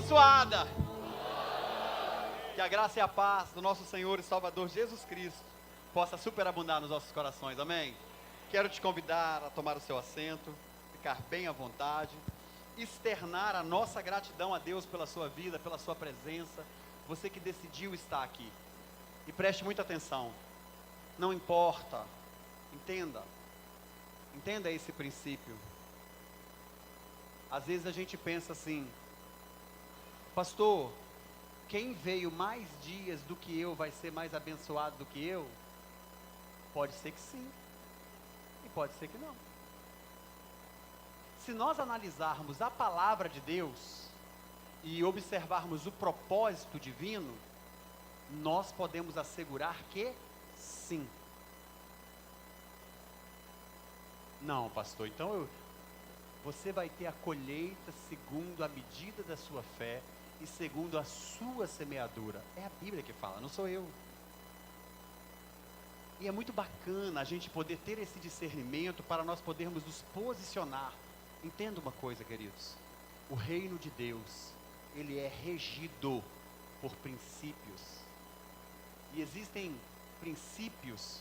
abençoada. Que a graça e a paz do nosso Senhor e Salvador Jesus Cristo possa superabundar nos nossos corações, amém? Quero te convidar a tomar o seu assento, ficar bem à vontade, externar a nossa gratidão a Deus pela sua vida, pela sua presença, você que decidiu estar aqui. E preste muita atenção, não importa, entenda esse princípio. Às vezes a gente pensa assim, pastor, quem veio mais dias do que eu vai ser mais abençoado do que eu? Pode ser que sim, e pode ser que não. Se nós analisarmos a palavra de Deus e observarmos o propósito divino, nós podemos assegurar que sim. Não, pastor, então você vai ter a colheita segundo a medida da sua fé e segundo a sua semeadura. É a Bíblia que fala, não sou eu. E é muito bacana a gente poder ter esse discernimento para nós podermos nos posicionar. Entenda uma coisa, queridos. O reino de Deus, ele é regido por princípios. E existem princípios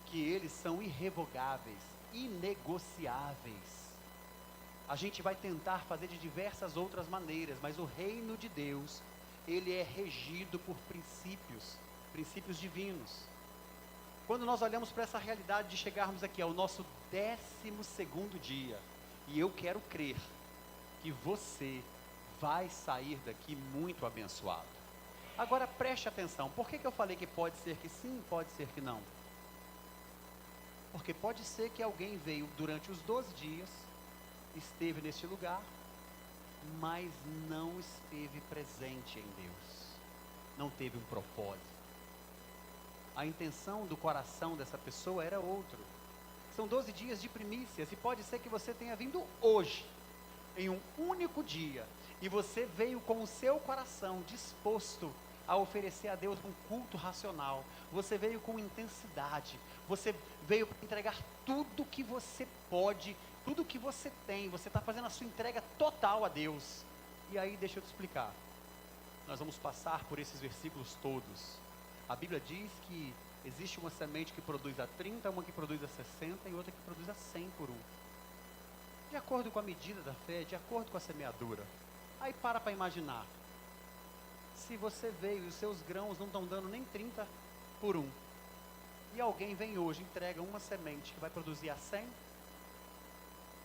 que eles são irrevogáveis, inegociáveis. A gente vai tentar fazer de diversas outras maneiras, mas o reino de Deus, ele é regido por princípios divinos. Quando nós olhamos para essa realidade de chegarmos aqui ao nosso 12º dia, e eu quero crer que você vai sair daqui muito abençoado. Agora preste atenção, por que eu falei que pode ser que sim, pode ser que não? Porque pode ser que alguém veio durante os 12 dias, esteve neste lugar, mas não esteve presente em Deus, não teve um propósito. A intenção do coração dessa pessoa era outro. São 12 dias de primícias, e pode ser que você tenha vindo hoje, em um único dia, e você veio com o seu coração disposto a oferecer a Deus um culto racional. Você veio com intensidade, você veio para entregar tudo que você pode, tudo que você tem, você está fazendo a sua entrega total a Deus. E aí deixa eu te explicar, nós vamos passar por esses versículos todos. A Bíblia diz que existe uma semente que produz a 30, uma que produz a 60 e outra que produz a 100 por um. De acordo com a medida da fé, de acordo com a semeadura. Aí para imaginar. Se você veio e os seus grãos não estão dando nem 30 por um, e alguém vem hoje e entrega uma semente que vai produzir a 100,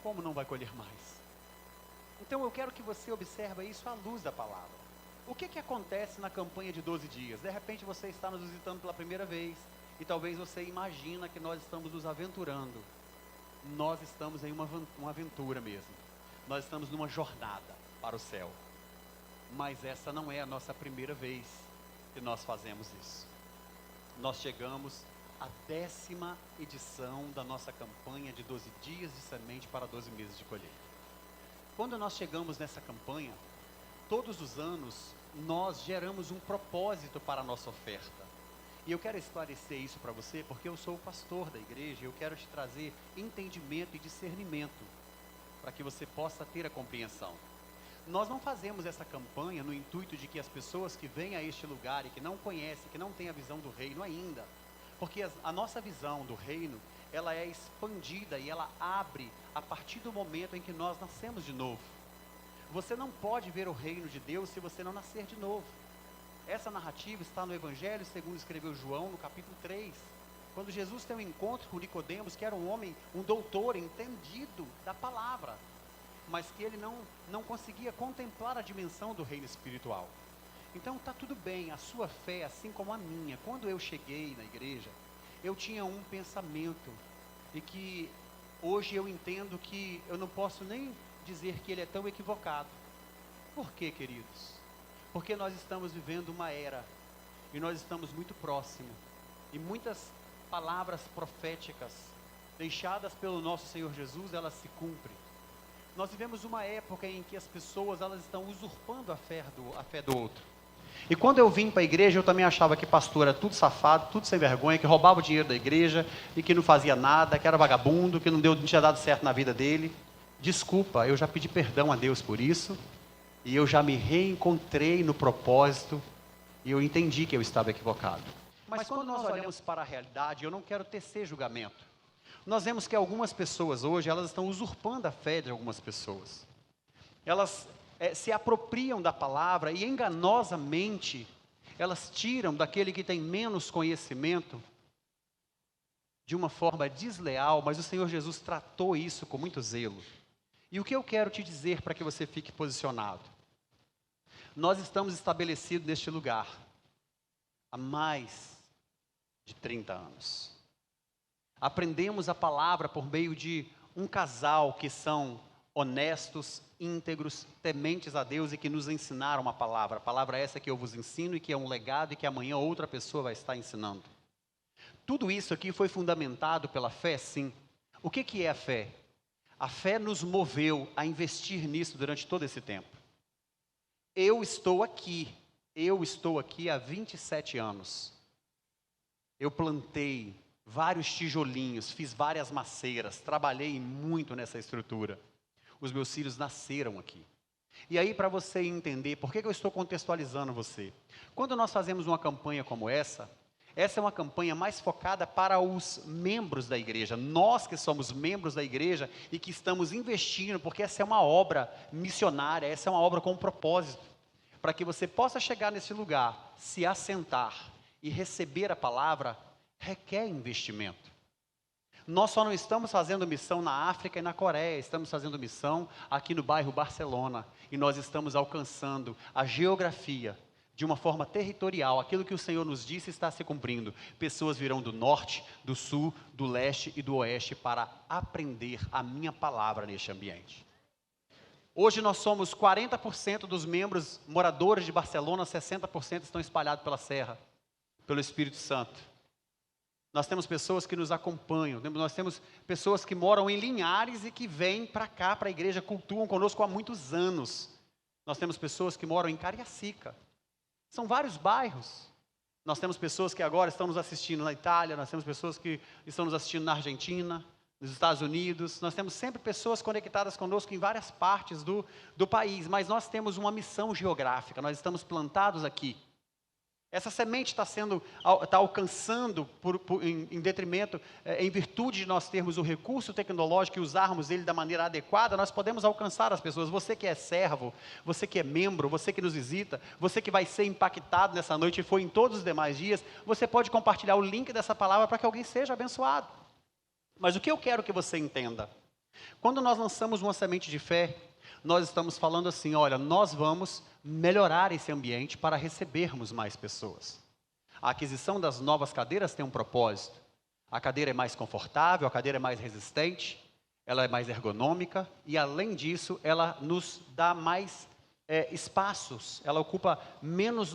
como não vai colher mais? Então eu quero que você observe isso à luz da palavra. O que acontece na campanha de 12 dias? De repente você está nos visitando pela primeira vez, e talvez você imagina que nós estamos nos aventurando. Nós estamos em uma aventura mesmo. Nós estamos numa jornada para o céu. Mas essa não é a nossa primeira vez que nós fazemos isso. Nós chegamos à 10ª edição da nossa campanha de 12 dias de semente para 12 meses de colheita. Quando nós chegamos nessa campanha, todos os anos nós geramos um propósito para a nossa oferta. E eu quero esclarecer isso para você, porque eu sou o pastor da igreja e eu quero te trazer entendimento e discernimento, para que você possa ter a compreensão. Nós não fazemos essa campanha no intuito de que as pessoas que vêm a este lugar e que não conhecem, que não têm a visão do reino ainda, porque a nossa visão do reino, ela é expandida e ela abre a partir do momento em que nós nascemos de novo. Você não pode ver o reino de Deus se você não nascer de novo. Essa narrativa está no Evangelho segundo escreveu João, no capítulo 3. Quando Jesus tem um encontro com Nicodemos, que era um homem, um doutor entendido da palavra, mas que ele não conseguia contemplar a dimensão do reino espiritual. Então está tudo bem, a sua fé, assim como a minha. Quando eu cheguei na igreja, eu tinha um pensamento, e que hoje eu entendo que eu não posso nem dizer que ele é tão equivocado. Por quê, queridos? Porque nós estamos vivendo uma era, e nós estamos muito próximo, e muitas palavras proféticas deixadas pelo nosso Senhor Jesus, elas se cumprem. Nós vivemos uma época em que as pessoas, elas estão usurpando a fé do outro. E quando eu vim para a igreja, eu também achava que pastor era tudo safado, tudo sem vergonha, que roubava o dinheiro da igreja, e que não fazia nada, que era vagabundo, que não tinha dado certo na vida dele. Desculpa, eu já pedi perdão a Deus por isso, E eu já me reencontrei no propósito e eu entendi que eu estava equivocado. Mas quando nós olhamos para a realidade, eu não quero tecer julgamento. Nós vemos que algumas pessoas hoje, elas estão usurpando a fé de algumas pessoas. Elas se apropriam da palavra e enganosamente, elas tiram daquele que tem menos conhecimento de uma forma desleal, mas o Senhor Jesus tratou isso com muito zelo. E o que eu quero te dizer para que você fique posicionado? Nós estamos estabelecidos neste lugar há mais de 30 anos. Aprendemos a palavra por meio de um casal que são honestos, íntegros, tementes a Deus e que nos ensinaram a palavra. A palavra essa que eu vos ensino e que é um legado e que amanhã outra pessoa vai estar ensinando. Tudo isso aqui foi fundamentado pela fé, sim. O que é a fé? A fé nos moveu a investir nisso durante todo esse tempo. Eu estou aqui há 27 anos. Eu plantei vários tijolinhos, fiz várias maceiras, trabalhei muito nessa estrutura. Os meus filhos nasceram aqui. E aí, para você entender, por que eu estou contextualizando você? Quando nós fazemos uma campanha como essa é uma campanha mais focada para os membros da igreja. Nós que somos membros da igreja e que estamos investindo, porque essa é uma obra missionária, essa é uma obra com um propósito. Para que você possa chegar nesse lugar, se assentar e receber a palavra, requer investimento. Nós só não estamos fazendo missão na África e na Coreia, estamos fazendo missão aqui no bairro Barcelona. E nós estamos alcançando a geografia de uma forma territorial. Aquilo que o Senhor nos disse está se cumprindo. Pessoas virão do norte, do sul, do leste e do oeste para aprender a minha palavra neste ambiente. Hoje nós somos 40% dos membros moradores de Barcelona, 60% estão espalhados pela Serra, pelo Espírito Santo. Nós temos pessoas que nos acompanham, nós temos pessoas que moram em Linhares e que vêm para cá, para a igreja, cultuam conosco há muitos anos. Nós temos pessoas que moram em Cariacica. São vários bairros. Nós temos pessoas que agora estão nos assistindo na Itália, nós temos pessoas que estão nos assistindo na Argentina, nos Estados Unidos. Nós temos sempre pessoas conectadas conosco em várias partes do país, mas nós temos uma missão geográfica, nós estamos plantados aqui. Essa semente está alcançando em detrimento, em virtude de nós termos o recurso tecnológico e usarmos ele da maneira adequada, nós podemos alcançar as pessoas. Você que é servo, você que é membro, você que nos visita, você que vai ser impactado nessa noite e foi em todos os demais dias, você pode compartilhar o link dessa palavra para que alguém seja abençoado. Mas o que eu quero que você entenda? Quando nós lançamos uma semente de fé, nós estamos falando assim, olha, nós vamos melhorar esse ambiente para recebermos mais pessoas. A aquisição das novas cadeiras tem um propósito. A cadeira é mais confortável, a cadeira é mais resistente, ela é mais ergonômica e, além disso, ela nos dá mais espaços, ela ocupa menos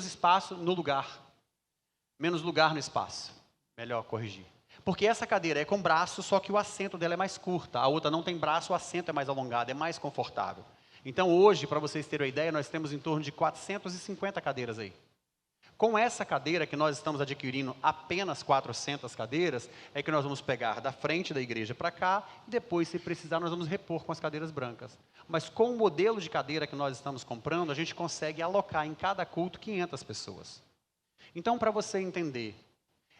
espaço no lugar. Menos lugar no espaço, melhor corrigir. Porque essa cadeira é com braço, só que o assento dela é mais curta. A outra não tem braço, o assento é mais alongado, é mais confortável. Então hoje, para vocês terem uma ideia, nós temos em torno de 450 cadeiras aí. Com essa cadeira que nós estamos adquirindo, apenas 400 cadeiras, é que nós vamos pegar da frente da igreja para cá, e depois, se precisar, nós vamos repor com as cadeiras brancas. Mas com o modelo de cadeira que nós estamos comprando, a gente consegue alocar em cada culto 500 pessoas. Então, para você entender,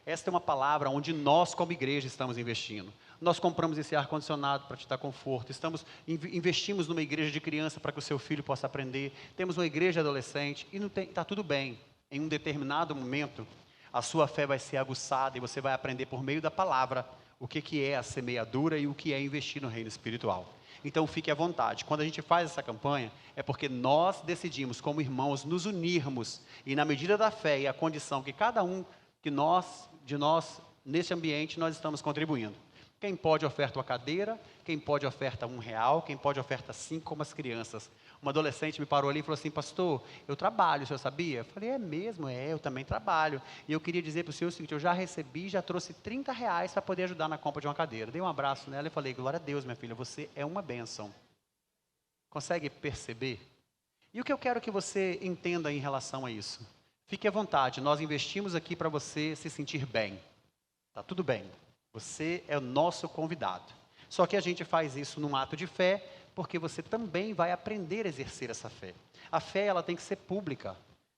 esta é uma palavra onde nós, como igreja, estamos investindo. Nós compramos esse ar-condicionado para te dar conforto. Investimos numa igreja de criança para que o seu filho possa aprender. Temos uma igreja de adolescente e está tudo bem. Em um determinado momento, a sua fé vai ser aguçada e você vai aprender por meio da palavra o que é a semeadura e o que é investir no reino espiritual. Então, fique à vontade. Quando a gente faz essa campanha, é porque nós decidimos, como irmãos, nos unirmos e, na medida da fé e a condição que cada um de nós, nesse ambiente, nós estamos contribuindo. Quem pode oferta uma cadeira, quem pode oferta R$1, quem pode oferta 5, como as crianças. Uma adolescente me parou ali e falou assim, pastor, eu trabalho, o senhor sabia? Eu falei, é mesmo? Eu também trabalho. E eu queria dizer para o senhor o seguinte, eu já recebi, já trouxe R$30 para poder ajudar na compra de uma cadeira. Dei um abraço nela e falei, glória a Deus, minha filha, você é uma bênção. Consegue perceber? E o que eu quero que você entenda em relação a isso? Fique à vontade, nós investimos aqui para você se sentir bem. Está tudo bem. Você é o nosso convidado. Só que a gente faz isso num ato de fé, Porque você também vai aprender a exercer essa fé. A fé, ela tem que ser pública.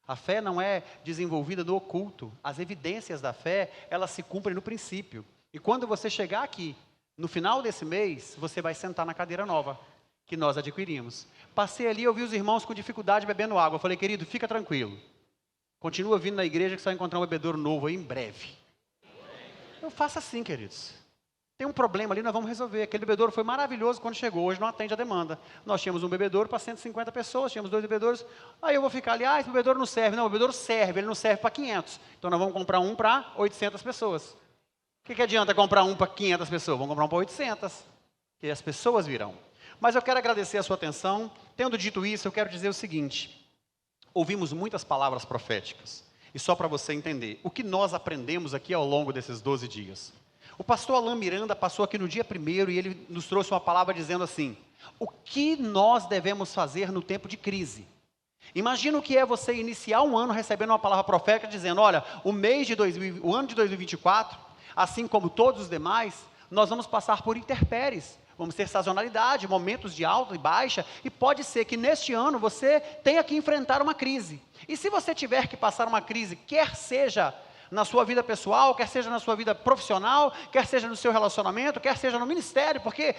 A fé não é desenvolvida no oculto. As evidências da fé, elas se cumprem no princípio. E quando você chegar aqui, no final desse mês, você vai sentar na cadeira nova, que nós adquirimos. Passei ali, eu vi os irmãos com dificuldade bebendo água. Eu falei, querido, fica tranquilo. Continua vindo na igreja que você vai encontrar um bebedouro novo aí em breve. Eu faço assim, queridos. Tem um problema ali, nós vamos resolver. Aquele bebedouro foi maravilhoso quando chegou, hoje não atende a demanda. Nós tínhamos um bebedouro para 150 pessoas, tínhamos 2 bebedouros. Aí eu vou ficar ali, esse bebedouro não serve. Não, o bebedouro serve, ele não serve para 500. Então nós vamos comprar um para 800 pessoas. O que adianta comprar um para 500 pessoas? Vamos comprar um para 800, que as pessoas virão. Mas eu quero agradecer a sua atenção. Tendo dito isso, eu quero dizer o seguinte. Ouvimos muitas palavras proféticas. E só para você entender, o que nós aprendemos aqui ao longo desses 12 dias. O pastor Alain Miranda passou aqui no dia 1º e ele nos trouxe uma palavra dizendo assim, o que nós devemos fazer no tempo de crise? Imagina o que é você iniciar um ano recebendo uma palavra profética dizendo, olha, o ano de 2024, assim como todos os demais, nós vamos passar por intempéries, vamos ter sazonalidade, momentos de alta e baixa, e pode ser que neste ano você tenha que enfrentar uma crise. E se você tiver que passar uma crise, quer seja na sua vida pessoal, quer seja na sua vida profissional, quer seja no seu relacionamento, quer seja no ministério, porque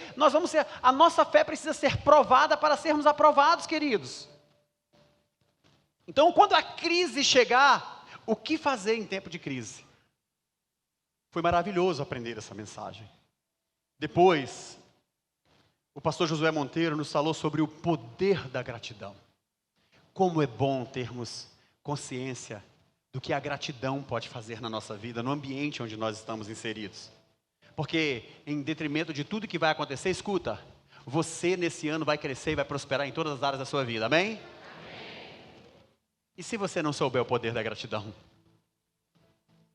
a nossa fé precisa ser provada para sermos aprovados, queridos. Então, quando a crise chegar, o que fazer em tempo de crise? Foi maravilhoso aprender essa mensagem. Depois, o pastor Josué Monteiro nos falou sobre o poder da gratidão. Como é bom termos consciência do que a gratidão pode fazer na nossa vida, no ambiente onde nós estamos inseridos. Porque, em detrimento de tudo que vai acontecer, escuta, você nesse ano vai crescer e vai prosperar em todas as áreas da sua vida, amém? Amém. E se você não souber o poder da gratidão?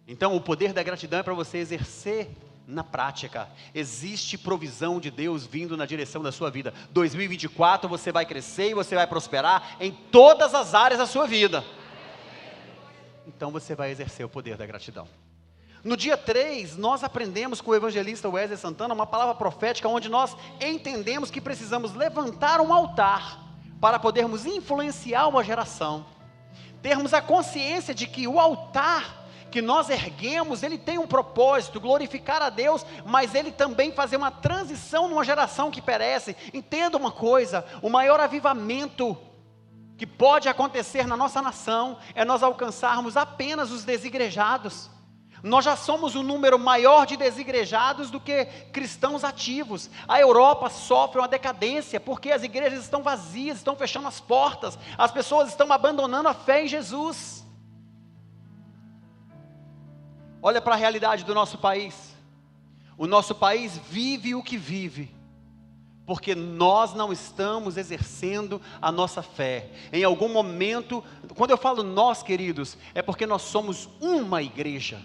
Então, o poder da gratidão é para você exercer na prática. Existe provisão de Deus vindo na direção da sua vida. 2024 você vai crescer e você vai prosperar em todas as áreas da sua vida. Então você vai exercer o poder da gratidão. No dia 3, nós aprendemos com o evangelista Wesley Santana uma palavra profética onde nós entendemos que precisamos levantar um altar para podermos influenciar uma geração. Termos a consciência de que o altar que nós erguemos, ele tem um propósito, glorificar a Deus, mas ele também fazer uma transição numa geração que perece. Entenda uma coisa, o maior avivamento que pode acontecer na nossa nação é nós alcançarmos apenas os desigrejados. Nós já somos um número maior de desigrejados do que cristãos ativos. A Europa sofre uma decadência porque as igrejas estão vazias, estão fechando as portas, as pessoas estão abandonando a fé em Jesus. Olha para a realidade do nosso país. O nosso país vive o que vive porque nós não estamos exercendo a nossa fé. Em algum momento, quando eu falo nós, queridos, é porque nós somos uma igreja.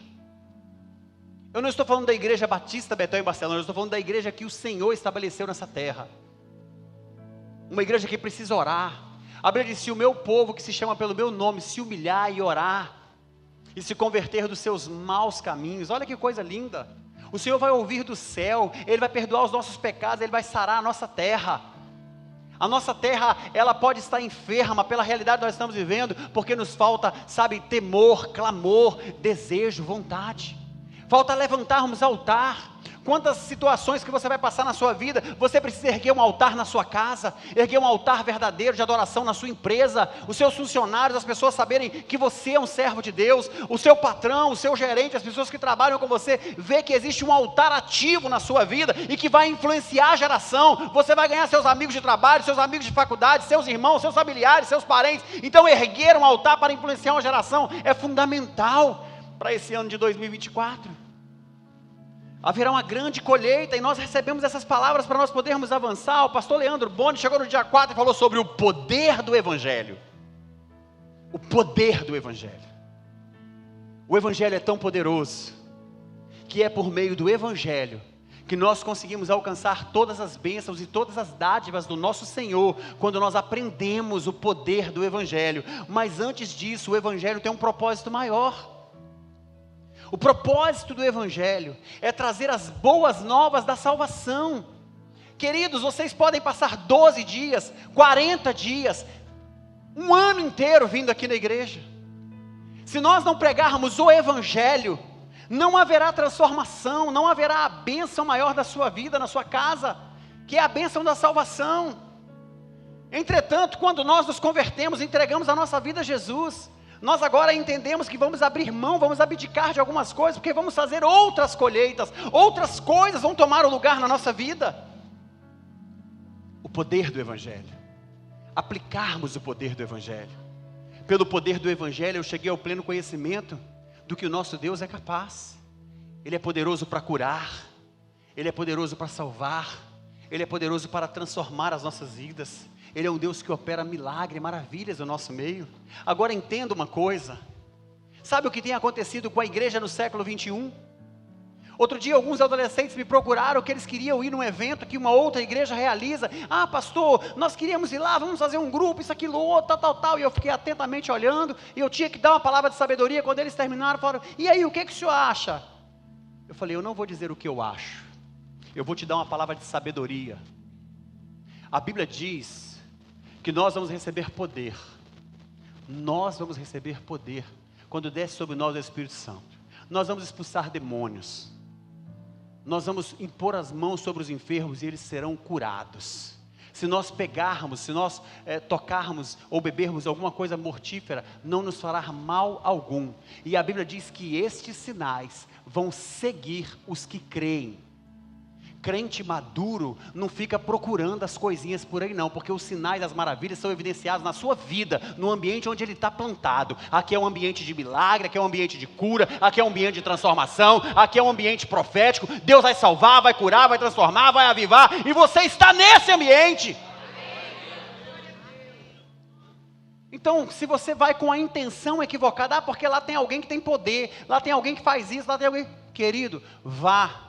Eu não estou falando da igreja Batista Betel em Barcelona, eu estou falando da igreja que o Senhor estabeleceu nessa terra. Uma igreja que precisa orar. A Bíblia diz, se o meu povo que se chama pelo meu nome se humilhar e orar, e se converter dos seus maus caminhos, olha que coisa linda. O Senhor vai ouvir do céu, Ele vai perdoar os nossos pecados, Ele vai sarar a nossa terra. A nossa terra, ela pode estar enferma pela realidade que nós estamos vivendo, porque nos falta, sabe, temor, clamor, desejo, vontade. Falta levantarmos altar. Quantas situações que você vai passar na sua vida, você precisa erguer um altar na sua casa, erguer um altar verdadeiro de adoração na sua empresa, os seus funcionários, as pessoas saberem que você é um servo de Deus, o seu patrão, o seu gerente, as pessoas que trabalham com você, vê que existe um altar ativo na sua vida e que vai influenciar a geração. Você vai ganhar seus amigos de trabalho, seus amigos de faculdade, seus irmãos, seus familiares, seus parentes. Então erguer um altar para influenciar uma geração é fundamental para esse ano de 2024. Haverá uma grande colheita e nós recebemos essas palavras para nós podermos avançar. O pastor Leandro Boni chegou no dia 4 e falou sobre o poder do Evangelho. O poder do Evangelho. O Evangelho é tão poderoso que é por meio do Evangelho que nós conseguimos alcançar todas as bênçãos e todas as dádivas do nosso Senhor, quando nós aprendemos o poder do Evangelho. Mas antes disso, o Evangelho tem um propósito maior. O propósito do Evangelho é trazer as boas novas da salvação. Queridos, vocês podem passar 12 dias, 40 dias, um ano inteiro vindo aqui na igreja. Se nós não pregarmos o Evangelho, não haverá transformação, não haverá a bênção maior da sua vida, na sua casa, que é a bênção da salvação. Entretanto, quando nós nos convertemos, entregamos a nossa vida a Jesus, nós agora entendemos que vamos abrir mão, vamos abdicar de algumas coisas, porque vamos fazer outras colheitas, outras coisas vão tomar o lugar na nossa vida. O poder do Evangelho, aplicarmos o poder do Evangelho. Pelo poder do Evangelho eu cheguei ao pleno conhecimento do que o nosso Deus é capaz. Ele é poderoso para curar, Ele é poderoso para salvar, Ele é poderoso para transformar as nossas vidas. Ele é um Deus que opera milagres, maravilhas no nosso meio. Agora entenda uma coisa, sabe o que tem acontecido com a igreja no século 21? Outro dia alguns adolescentes me procuraram que eles queriam ir num evento que uma outra igreja realiza. Ah, pastor, nós queríamos ir lá, vamos fazer um grupo, isso, aquilo, outro, tal. E eu fiquei atentamente olhando, e eu tinha que dar uma palavra de sabedoria. Quando eles terminaram, falaram, e aí, o que o senhor acha? Eu falei, eu não vou dizer o que eu acho, eu vou te dar uma palavra de sabedoria. A Bíblia diz que nós vamos receber poder. Nós vamos receber poder quando desce sobre nós o Espírito Santo. Nós vamos expulsar demônios. Nós vamos impor as mãos sobre os enfermos e eles serão curados. Se nós pegarmos, se nós tocarmos ou bebermos alguma coisa mortífera, não nos fará mal algum. E a Bíblia diz que estes sinais vão seguir os que creem. Crente maduro não fica procurando as coisinhas por aí não, porque os sinais das maravilhas são evidenciados na sua vida, no ambiente onde ele está plantado. Aqui é um ambiente de milagre, aqui é um ambiente de cura, aqui é um ambiente de transformação, aqui é um ambiente profético. Deus vai salvar, vai curar, vai transformar, vai avivar, e você está nesse ambiente. Então, se você vai com a intenção equivocada, porque lá tem alguém que tem poder, lá tem alguém que faz isso, lá tem alguém... Querido, vá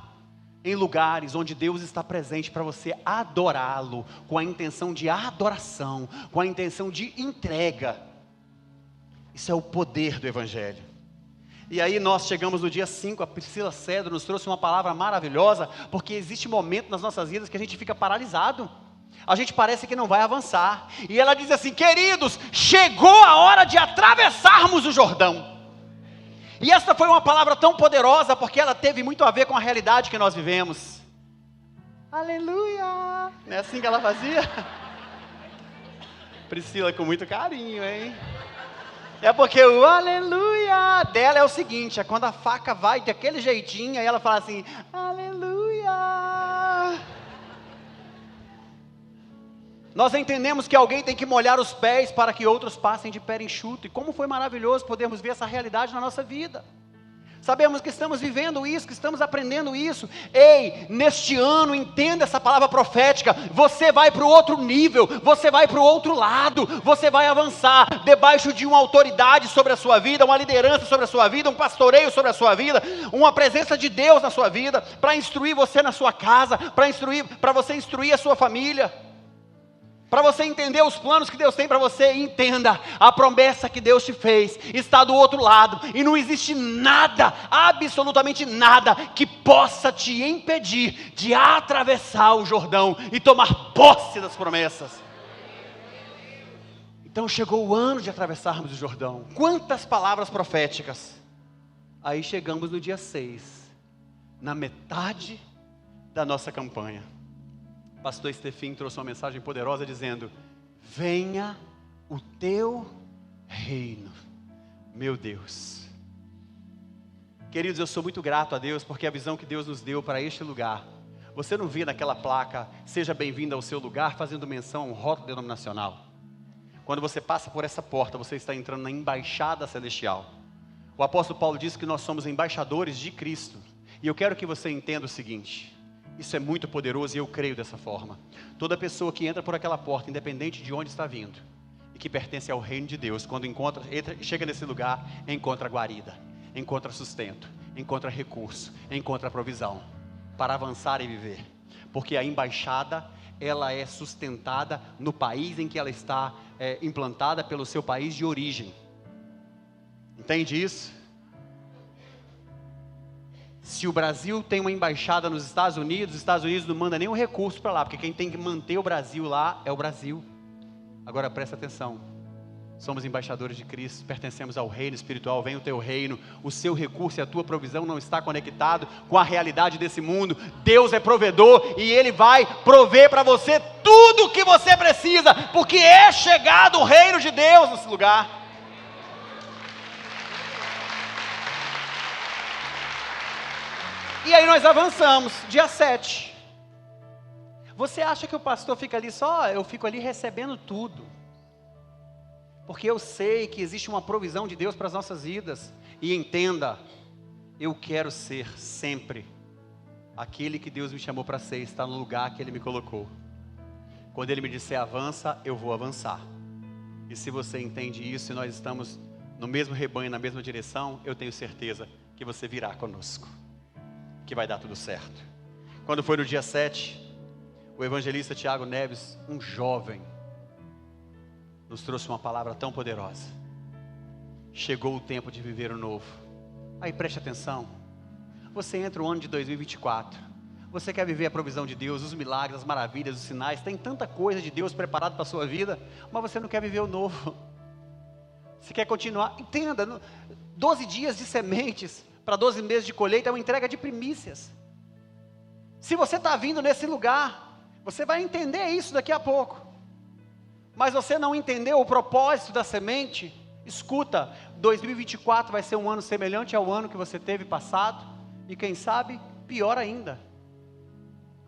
em lugares onde Deus está presente para você adorá-lo, com a intenção de adoração, com a intenção de entrega. Isso é o poder do Evangelho. E aí nós chegamos no dia 5, a Priscila Cedro nos trouxe uma palavra maravilhosa, porque existe momento nas nossas vidas que a gente fica paralisado, a gente parece que não vai avançar, e ela diz assim, queridos, chegou a hora de atravessarmos o Jordão. E essa foi uma palavra tão poderosa, porque ela teve muito a ver com a realidade que nós vivemos. Aleluia! Não é assim que ela fazia? Priscila com muito carinho, hein? É porque o aleluia dela é o seguinte, é quando a faca vai daquele jeitinho, aí ela fala assim, aleluia! Nós entendemos que alguém tem que molhar os pés para que outros passem de pé enxuto. E como foi maravilhoso podermos ver essa realidade na nossa vida. Sabemos que estamos vivendo isso, que estamos aprendendo isso. Ei, neste ano, entenda essa palavra profética. Você vai para o outro nível, você vai para o outro lado, você vai avançar debaixo de uma autoridade sobre a sua vida, uma liderança sobre a sua vida, um pastoreio sobre a sua vida, uma presença de Deus na sua vida, para instruir você na sua casa, para você instruir a sua família. Para você entender os planos que Deus tem para você, entenda, a promessa que Deus te fez está do outro lado, e não existe nada, absolutamente nada, que possa te impedir de atravessar o Jordão e tomar posse das promessas. Então chegou o ano de atravessarmos o Jordão. Quantas palavras proféticas. Aí chegamos no dia 6, na metade da nossa campanha. Pastor Estefim trouxe uma mensagem poderosa dizendo, venha o teu reino, meu Deus. Queridos, eu sou muito grato a Deus, porque a visão que Deus nos deu para este lugar, você não vê naquela placa, seja bem-vindo ao seu lugar, fazendo menção a um rótulo denominacional. Quando você passa por essa porta, você está entrando na embaixada celestial. O apóstolo Paulo disse que nós somos embaixadores de Cristo, e eu quero que você entenda o seguinte, isso é muito poderoso e eu creio dessa forma. Toda pessoa que entra por aquela porta, independente de onde está vindo, e que pertence ao reino de Deus, quando chega nesse lugar, encontra guarida, encontra sustento, encontra recurso, encontra provisão, para avançar e viver. Porque a embaixada, ela é sustentada no país em que ela está implantada, pelo seu país de origem. Entende isso? Se o Brasil tem uma embaixada nos Estados Unidos, os Estados Unidos não manda nenhum recurso para lá, porque quem tem que manter o Brasil lá é o Brasil. Agora presta atenção, somos embaixadores de Cristo, pertencemos ao reino espiritual, vem o teu reino, o seu recurso e a tua provisão não está conectado com a realidade desse mundo. Deus é provedor e Ele vai prover para você tudo o que você precisa, porque é chegado o reino de Deus nesse lugar. E aí nós avançamos, dia 7. Você acha que o pastor fica ali só, eu fico ali recebendo tudo? Porque eu sei que existe uma provisão de Deus para as nossas vidas. E entenda, eu quero ser sempre aquele que Deus me chamou para ser, está no lugar que Ele me colocou. Quando Ele me disser avança, eu vou avançar. E se você entende isso e nós estamos no mesmo rebanho, na mesma direção, eu tenho certeza que você virá conosco, que vai dar tudo certo. Quando foi no dia 7, o evangelista Tiago Neves, um jovem, nos trouxe uma palavra tão poderosa. Chegou o tempo de viver o novo. Aí preste atenção, você entra o ano de 2024, você quer viver a provisão de Deus, os milagres, as maravilhas, os sinais, tem tanta coisa de Deus preparado para a sua vida, mas você não quer viver o novo. Você quer continuar, entenda, 12 dias de sementes para 12 meses de colheita é uma entrega de primícias. Se você está vindo nesse lugar, você vai entender isso daqui a pouco. Mas você não entendeu o propósito da semente, escuta, 2024 vai ser um ano semelhante ao ano que você teve passado, e quem sabe, pior ainda.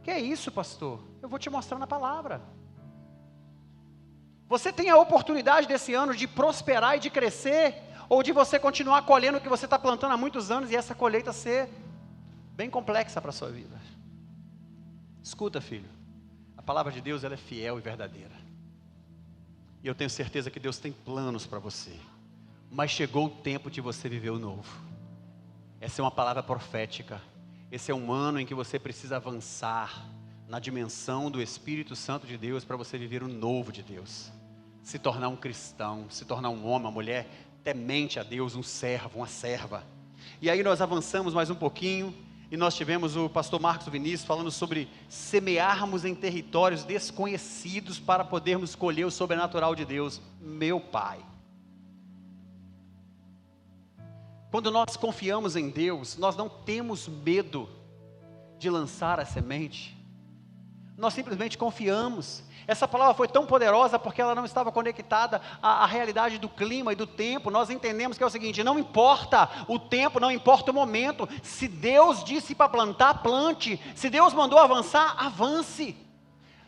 Que é isso, pastor? Eu vou te mostrar na palavra. Você tem a oportunidade desse ano de prosperar e de crescer, ou de você continuar colhendo o que você está plantando há muitos anos, e essa colheita ser bem complexa para a sua vida. Escuta, filho, a palavra de Deus ela é fiel e verdadeira. E eu tenho certeza que Deus tem planos para você. Mas chegou o tempo de você viver o novo. Essa é uma palavra profética. Esse é um ano em que você precisa avançar na dimensão do Espírito Santo de Deus para você viver o novo de Deus. Se tornar um cristão, se tornar um homem, uma mulher temente a Deus, um servo, uma serva. E aí nós avançamos mais um pouquinho. E nós tivemos o pastor Marcos Vinícius falando sobre semearmos em territórios desconhecidos para podermos colher o sobrenatural de Deus. Meu Pai. Quando nós confiamos em Deus, nós não temos medo de lançar a semente. Nós simplesmente confiamos. Essa palavra foi tão poderosa porque ela não estava conectada à realidade do clima e do tempo. Nós entendemos que é o seguinte, não importa o tempo, não importa o momento. Se Deus disse para plantar, plante. Se Deus mandou avançar, avance.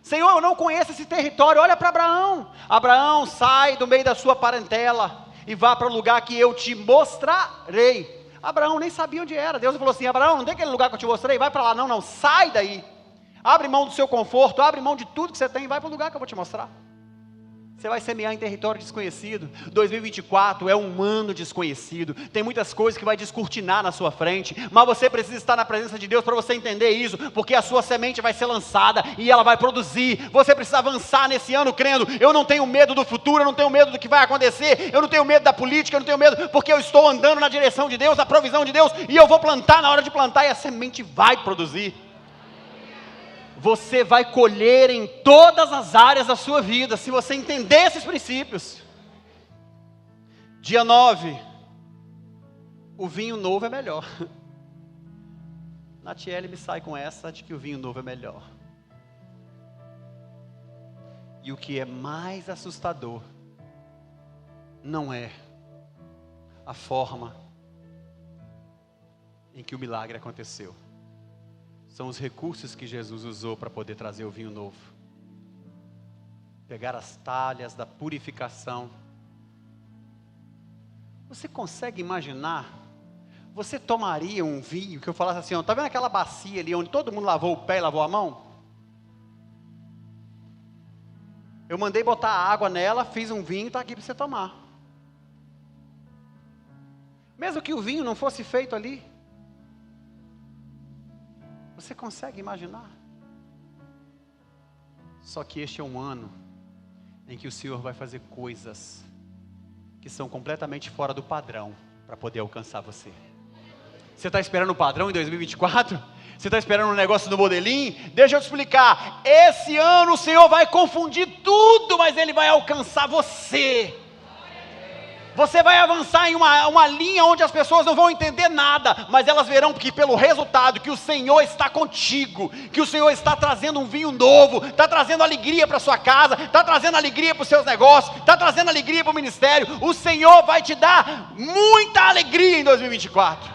Senhor, eu não conheço esse território, olha para Abraão. Abraão, sai do meio da sua parentela e vá para o lugar que eu te mostrarei. Abraão nem sabia onde era. Deus falou assim, Abraão, não tem aquele lugar que eu te mostrei? Vai para lá, não, sai daí. Abre mão do seu conforto, abre mão de tudo que você tem, vai para o lugar que eu vou te mostrar. Você vai semear em território desconhecido. 2024 é um ano desconhecido. Tem muitas coisas que vai descortinar na sua frente, mas você precisa estar na presença de Deus para você entender isso, porque a sua semente vai ser lançada e ela vai produzir. Você precisa avançar nesse ano crendo, eu não tenho medo do futuro, eu não tenho medo do que vai acontecer, eu não tenho medo da política, eu não tenho medo, porque eu estou andando na direção de Deus, da provisão de Deus, e eu vou plantar na hora de plantar e a semente vai produzir. Você vai colher em todas as áreas da sua vida, se você entender esses princípios. Dia 9, o vinho novo é melhor. Natiele me sai com essa de que o vinho novo é melhor. E o que é mais assustador, não é a forma em que o milagre aconteceu. São os recursos que Jesus usou para poder trazer o vinho novo. Pegar as talhas da purificação. Você consegue imaginar? Você tomaria um vinho que eu falasse assim, está vendo aquela bacia ali onde todo mundo lavou o pé e lavou a mão? Eu mandei botar água nela, fiz um vinho e está aqui para você tomar. Mesmo que o vinho não fosse feito ali, você consegue imaginar? Só que este é um ano em que o Senhor vai fazer coisas que são completamente fora do padrão para poder alcançar você. Você está esperando o padrão em 2024? Você está esperando um negócio do modelinho? Deixa eu te explicar. Esse ano o Senhor vai confundir tudo, mas Ele vai alcançar você. Você vai avançar em uma linha onde as pessoas não vão entender nada, mas elas verão que pelo resultado, que o Senhor está contigo, que o Senhor está trazendo um vinho novo, está trazendo alegria para a sua casa, está trazendo alegria para os seus negócios, está trazendo alegria para o ministério. O Senhor vai te dar muita alegria em 2024.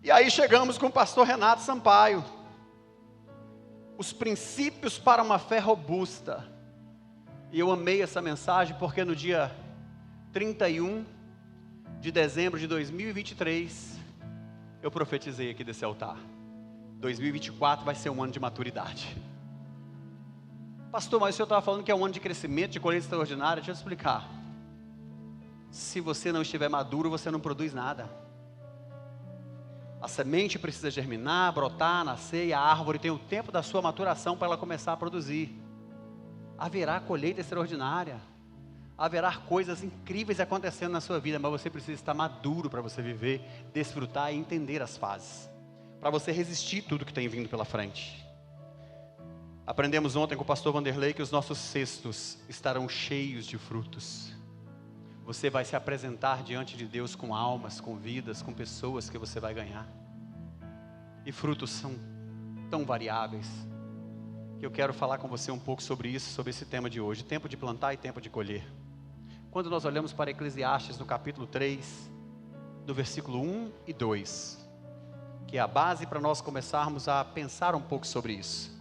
E aí chegamos com o pastor Renato Sampaio. Os princípios para uma fé robusta. E eu amei essa mensagem porque no dia 31 de dezembro de 2023, eu profetizei aqui desse altar. 2024 vai ser um ano de maturidade. Pastor, mas o senhor estava falando que é um ano de crescimento, de colheita extraordinária. Deixa eu explicar. Se você não estiver maduro, você não produz nada. A semente precisa germinar, brotar, nascer, e a árvore tem o tempo da sua maturação para ela começar a produzir. Haverá colheita extraordinária, haverá coisas incríveis acontecendo na sua vida, mas você precisa estar maduro para você viver, desfrutar e entender as fases, para você resistir tudo que tem vindo pela frente. Aprendemos ontem com o pastor Vanderlei que os nossos cestos estarão cheios de frutos. Você vai se apresentar diante de Deus com almas, com vidas, com pessoas que você vai ganhar. E frutos são tão variáveis, que eu quero falar com você um pouco sobre isso, sobre esse tema de hoje, tempo de plantar e tempo de colher. Quando nós olhamos para Eclesiastes no capítulo 3, do versículo 1 e 2, que é a base para nós começarmos a pensar um pouco sobre isso.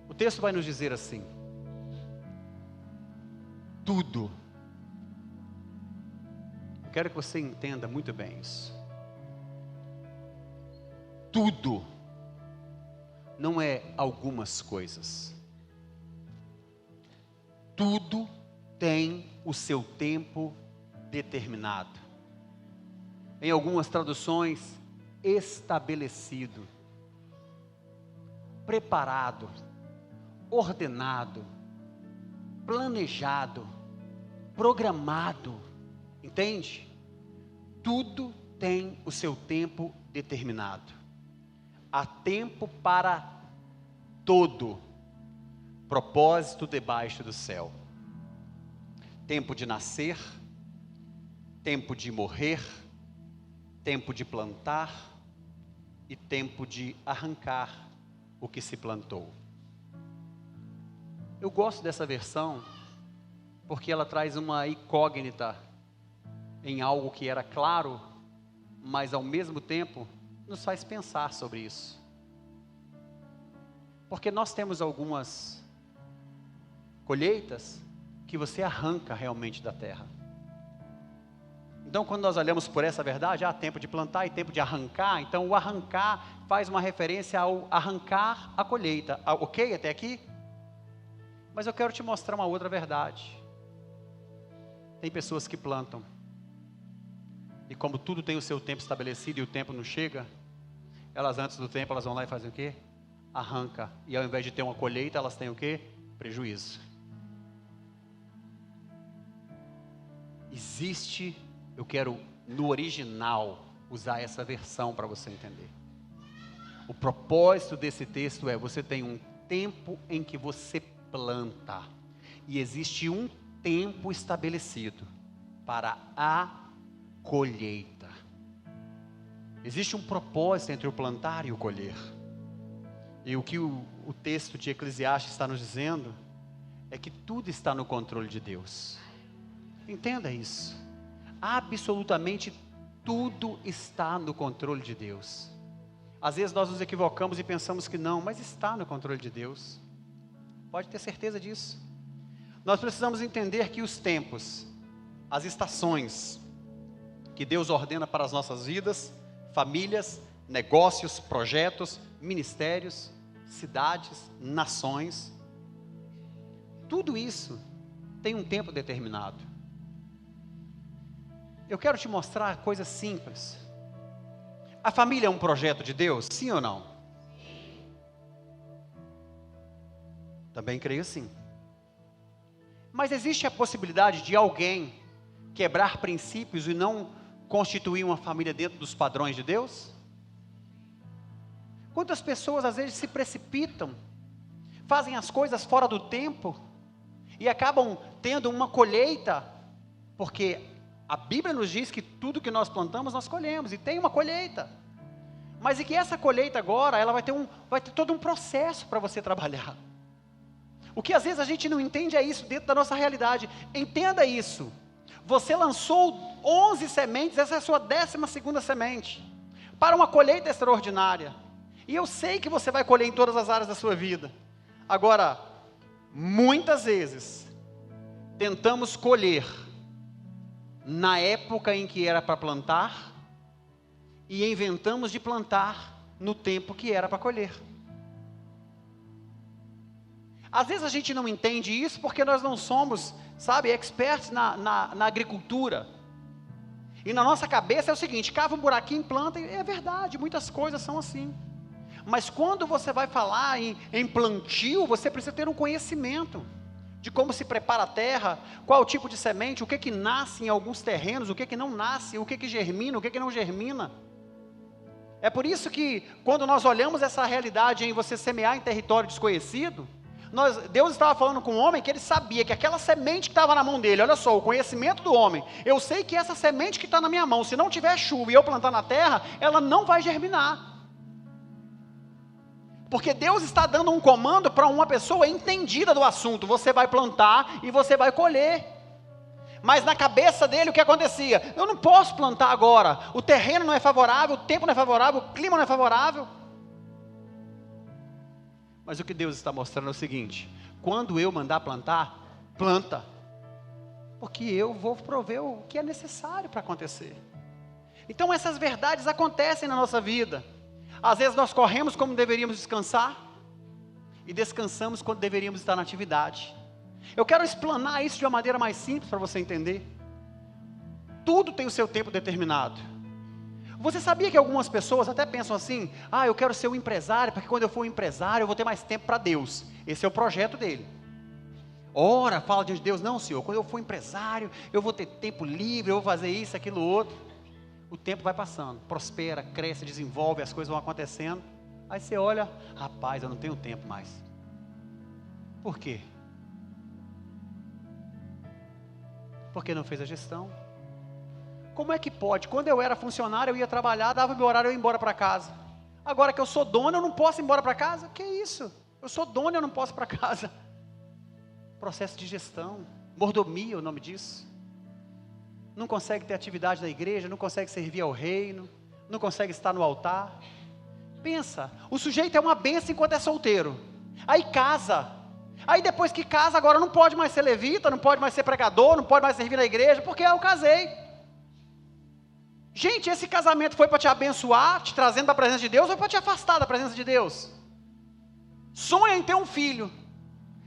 O texto vai nos dizer assim: tudo. Eu quero que você entenda muito bem isso. Tudo não é algumas coisas. Tudo tem o seu tempo determinado. Em algumas traduções, estabelecido, preparado, ordenado, planejado, programado. Entende? Tudo tem o seu tempo determinado. Há tempo para todo propósito debaixo do céu. Tempo de nascer, tempo de morrer, tempo de plantar e tempo de arrancar o que se plantou. Eu gosto dessa versão porque ela traz uma incógnita em algo que era claro, mas ao mesmo tempo nos faz pensar sobre isso. Porque nós temos algumas colheitas que você arranca realmente da terra. Então quando nós olhamos por essa verdade, há tempo de plantar e tempo de arrancar. Então o arrancar faz uma referência ao arrancar a colheita. Ok até aqui? Mas eu quero te mostrar uma outra verdade. Tem pessoas que plantam, e como tudo tem o seu tempo estabelecido e o tempo não chega, elas antes do tempo, elas vão lá e fazem o quê? Arranca. E ao invés de ter uma colheita, elas têm o quê? Prejuízo. Existe, eu quero no original usar essa versão para você entender. O propósito desse texto é: você tem um tempo em que você planta, e existe um tempo estabelecido para a colheita. Existe um propósito entre o plantar e o colher. E o que o texto de Eclesiastes está nos dizendo é que tudo está no controle de Deus. Entenda isso. Absolutamente tudo está no controle de Deus. Às vezes nós nos equivocamos e pensamos que não, mas está no controle de Deus. Pode ter certeza disso. Nós precisamos entender que os tempos, as estações que Deus ordena para as nossas vidas, famílias, negócios, projetos, ministérios, cidades, nações, tudo isso tem um tempo determinado. Eu quero te mostrar coisas simples. A família é um projeto de Deus? Sim ou não? Sim. Também creio sim. Mas existe a possibilidade de alguém quebrar princípios e não constituir uma família dentro dos padrões de Deus? Quantas pessoas às vezes se precipitam, fazem as coisas fora do tempo e acabam tendo uma colheita, porque a Bíblia nos diz que tudo que nós plantamos nós colhemos, e tem uma colheita, mas e que essa colheita agora, ela vai ter todo um processo para você trabalhar. O que às vezes a gente não entende é isso dentro da nossa realidade. Entenda isso. Você lançou 11 sementes, essa é a sua 12ª semente, para uma colheita extraordinária. E eu sei que você vai colher em todas as áreas da sua vida. Agora, muitas vezes, tentamos colher na época em que era para plantar, e inventamos de plantar no tempo que era para colher. Às vezes a gente não entende isso porque nós não somos, experts na agricultura. E na nossa cabeça é o seguinte: cava um buraquinho, planta, e é verdade, muitas coisas são assim. Mas quando você vai falar em plantio, você precisa ter um conhecimento de como se prepara a terra, qual o tipo de semente, o que nasce em alguns terrenos, o que não nasce, o que germina, o que não germina. É por isso que quando nós olhamos essa realidade em você semear em território desconhecido, Deus estava falando com o homem que ele sabia que aquela semente que estava na mão dele, olha só, o conhecimento do homem, eu sei que essa semente que está na minha mão, se não tiver chuva e eu plantar na terra, ela não vai germinar. Porque Deus está dando um comando para uma pessoa entendida do assunto: você vai plantar e você vai colher. Mas na cabeça dele o que acontecia? Eu não posso plantar agora, o terreno não é favorável, o tempo não é favorável, o clima não é favorável. Mas o que Deus está mostrando é o seguinte: quando eu mandar plantar, planta, porque eu vou prover o que é necessário para acontecer. Então essas verdades acontecem na nossa vida. Às vezes nós corremos como deveríamos descansar, e descansamos quando deveríamos estar na atividade. Eu quero explanar isso de uma maneira mais simples para você entender. Tudo tem o seu tempo determinado. Você sabia que algumas pessoas até pensam assim: eu quero ser um empresário, porque quando eu for um empresário eu vou ter mais tempo para Deus. Esse é o projeto dele. Ora, fala diante de Deus: não, Senhor, quando eu for empresário eu vou ter tempo livre, eu vou fazer isso, aquilo, outro. O tempo vai passando, prospera, cresce, desenvolve, as coisas vão acontecendo. Aí você olha: rapaz, eu não tenho tempo mais. Por quê? Porque não fez a gestão. Como é que pode? Quando eu era funcionário, eu ia trabalhar, dava meu horário, eu ia embora para casa. Agora que eu sou dono, eu não posso ir embora para casa? Que isso? Eu sou dono, eu não posso ir para casa. Processo de gestão, mordomia, o nome disso. Não consegue ter atividade na igreja, não consegue servir ao reino, não consegue estar no altar. Pensa, o sujeito é uma bênção enquanto é solteiro. Aí casa. Aí depois que casa, agora não pode mais ser levita, não pode mais ser pregador, não pode mais servir na igreja, porque eu casei. Gente, esse casamento foi para te abençoar, te trazendo para a presença de Deus, ou para te afastar da presença de Deus? Sonha em ter um filho,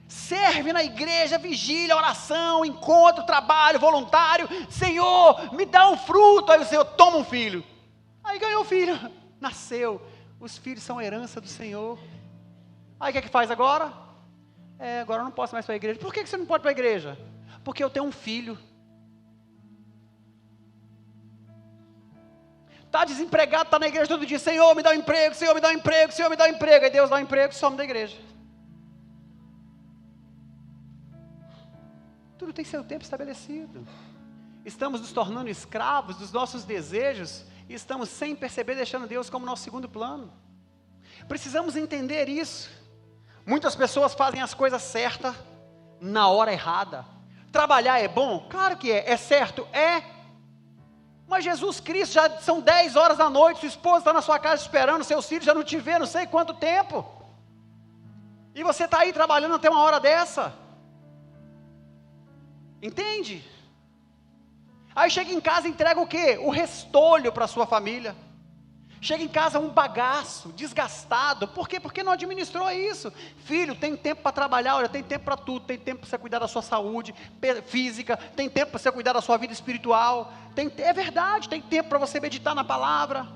serve na igreja, vigília, oração, encontro, trabalho, voluntário. Senhor, me dá um fruto. Aí o Senhor toma um filho. Aí ganhou o filho, nasceu. Os filhos são herança do Senhor. Aí o que é que faz agora? Agora eu não posso mais para a igreja. Por que você não pode para a igreja? Porque eu tenho um filho. Está desempregado, está na igreja todo dia: Senhor, me dá um emprego, Senhor, me dá um emprego, Senhor, me dá um emprego. Aí Deus dá um emprego e some da igreja. Tudo tem seu tempo estabelecido. Estamos nos tornando escravos dos nossos desejos e estamos, sem perceber, deixando Deus como nosso segundo plano. Precisamos entender isso. Muitas pessoas fazem as coisas certas na hora errada. Trabalhar é bom? Claro que é. É certo? É. Mas Jesus Cristo, já são 10 horas da noite, sua esposa está na sua casa esperando, seus filhos já não te vê não sei quanto tempo. E você está aí trabalhando até uma hora dessa. Entende? Aí chega em casa e entrega o quê? O restolho para a sua família. Chega em casa um bagaço, desgastado. Por quê? Porque não administrou isso. Filho, tem tempo para trabalhar, olha, tem tempo para tudo. Tem tempo para você cuidar da sua saúde física, tem tempo para você cuidar da sua vida espiritual. É verdade, tem tempo para você meditar na palavra.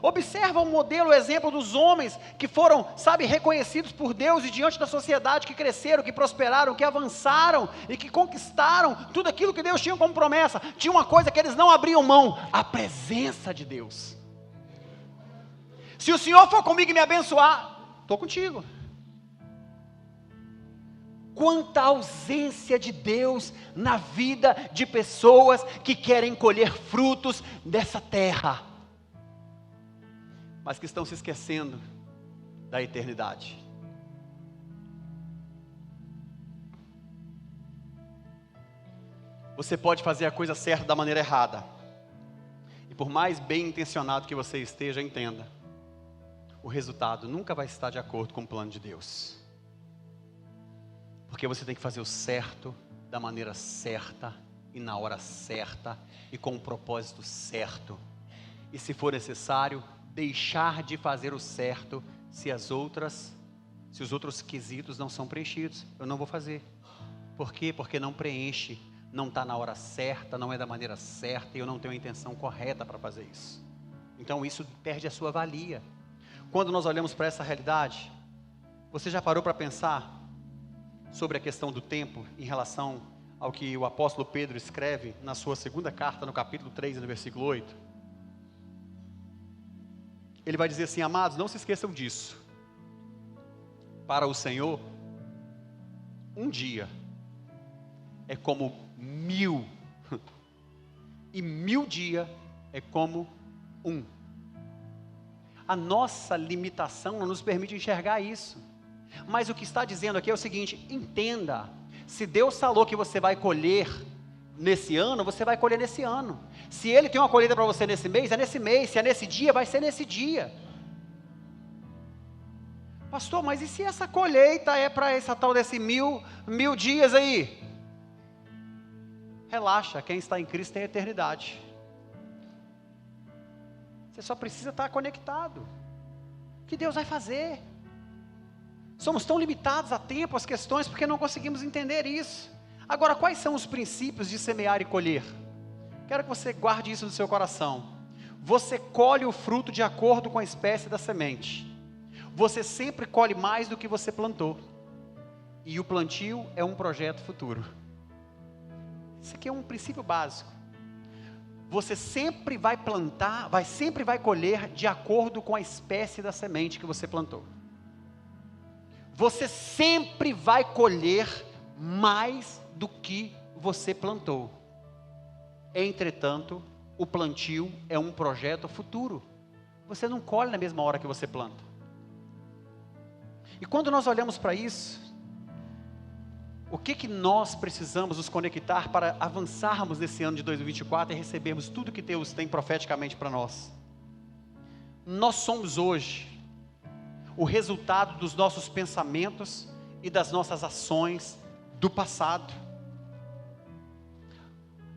Observa o modelo, o exemplo dos homens que foram, reconhecidos por Deus e diante da sociedade, que cresceram, que prosperaram, que avançaram e que conquistaram tudo aquilo que Deus tinha como promessa. Tinha uma coisa que eles não abriam mão: a presença de Deus. Se o Senhor for comigo e me abençoar, estou contigo. Quanta ausência de Deus na vida de pessoas que querem colher frutos dessa terra, mas que estão se esquecendo da eternidade. Você pode fazer a coisa certa da maneira errada, e por mais bem intencionado que você esteja, entenda, o resultado nunca vai estar de acordo com o plano de Deus, porque você tem que fazer o certo da maneira certa, e na hora certa, e com o propósito certo, e se for necessário, deixar de fazer o certo, se os outros quesitos não são preenchidos. Eu não vou fazer. Por quê? Porque não preenche, não está na hora certa, não é da maneira certa, e eu não tenho a intenção correta para fazer isso. Então isso perde a sua valia. Quando nós olhamos para essa realidade, você já parou para pensar sobre a questão do tempo, em relação ao que o apóstolo Pedro escreve na sua segunda carta, no capítulo 3, no versículo 8? Ele vai dizer assim: amados, não se esqueçam disso. Para o Senhor, um dia é como 1000, e 1000 dias é como um. A nossa limitação não nos permite enxergar isso. Mas o que está dizendo aqui é o seguinte: entenda, se Deus falou que você vai colher nesse ano, você vai colher nesse ano. Se Ele tem uma colheita para você nesse mês, é nesse mês. Se é nesse dia, vai ser nesse dia. Pastor, mas e se essa colheita é para essa tal desse mil dias aí? Relaxa, quem está em Cristo tem eternidade. Você só precisa estar conectado. O que Deus vai fazer? Somos tão limitados a tempo, as questões, porque não conseguimos entender isso. Agora, quais são os princípios de semear e colher? Quero que você guarde isso no seu coração. Você colhe o fruto de acordo com a espécie da semente. Você sempre colhe mais do que você plantou. E o plantio é um projeto futuro. Isso aqui é um princípio básico. Você sempre vai plantar, sempre vai colher de acordo com a espécie da semente que você plantou. Você sempre vai colher mais do que você plantou. Entretanto, o plantio é um projeto futuro. Você não colhe na mesma hora que você planta. E quando nós olhamos para isso, o que nós precisamos nos conectar para avançarmos nesse ano de 2024 e recebermos tudo que Deus tem profeticamente para nós? Nós somos hoje o resultado dos nossos pensamentos e das nossas ações do passado.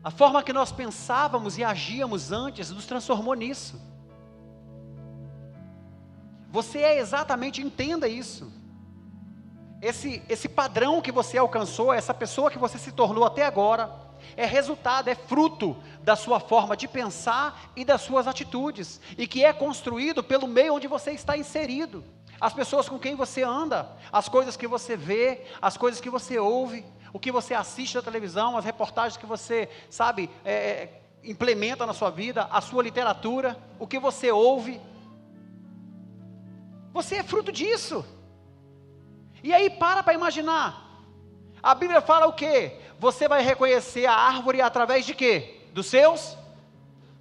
A forma que nós pensávamos e agíamos antes nos transformou nisso. Você é exatamente, entenda isso. Esse padrão que você alcançou, essa pessoa que você se tornou até agora, é resultado, é fruto da sua forma de pensar e das suas atitudes, e que é construído pelo meio onde você está inserido. As pessoas com quem você anda, as coisas que você vê, as coisas que você ouve, o que você assiste na televisão, as reportagens que você, implementa na sua vida, a sua literatura, o que você ouve. Você é fruto disso. E aí para imaginar. A Bíblia fala o quê? Você vai reconhecer a árvore através de quê? Dos seus?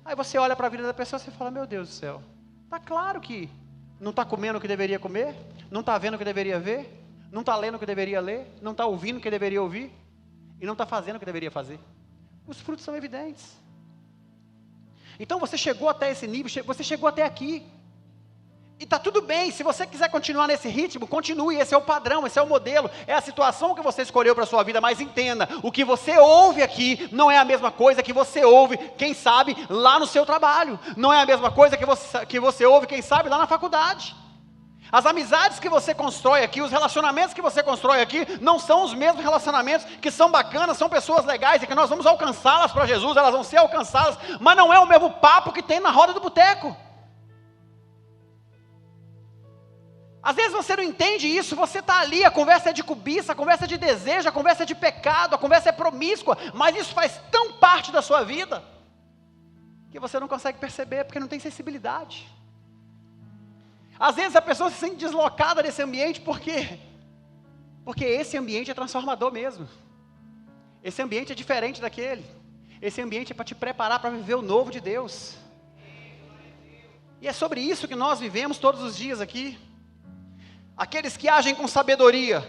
Aí você olha para a vida da pessoa e fala: meu Deus do céu, está claro que não está comendo o que deveria comer, não está vendo o que deveria ver, não está lendo o que deveria ler, não está ouvindo o que deveria ouvir, e não está fazendo o que deveria fazer. Os frutos são evidentes. Então você chegou até esse nível, você chegou até aqui, e está tudo bem. Se você quiser continuar nesse ritmo, continue. Esse é o padrão, esse é o modelo, é a situação que você escolheu para a sua vida. Mas entenda, o que você ouve aqui não é a mesma coisa que você ouve, quem sabe, lá no seu trabalho. Não é a mesma coisa que você ouve, quem sabe, lá na faculdade. As amizades que você constrói aqui, os relacionamentos que você constrói aqui, não são os mesmos relacionamentos que são bacanas, são pessoas legais e que nós vamos alcançá-las para Jesus, elas vão ser alcançadas, mas não é o mesmo papo que tem na roda do boteco. Às vezes você não entende isso, você está ali, a conversa é de cobiça, a conversa é de desejo, a conversa é de pecado, a conversa é promíscua, mas isso faz tão parte da sua vida, que você não consegue perceber, porque não tem sensibilidade. Às vezes a pessoa se sente deslocada desse ambiente, por quê? Porque esse ambiente é transformador mesmo, esse ambiente é diferente daquele, esse ambiente é para te preparar para viver o novo de Deus, e é sobre isso que nós vivemos todos os dias aqui. Aqueles que agem com sabedoria,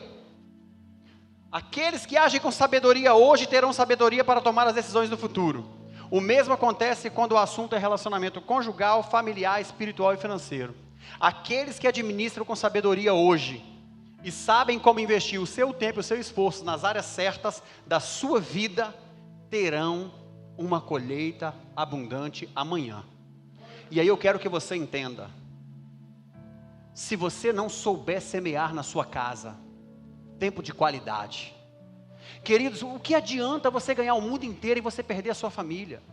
aqueles que agem com sabedoria hoje terão sabedoria para tomar as decisões do futuro. O mesmo acontece quando o assunto é relacionamento conjugal, familiar, espiritual e financeiro. Aqueles que administram com sabedoria hoje e sabem como investir o seu tempo e o seu esforço nas áreas certas da sua vida, terão uma colheita abundante amanhã. E aí eu quero que você entenda. Se você não souber semear na sua casa, tempo de qualidade, queridos, o que adianta você ganhar o mundo inteiro e você perder a sua família?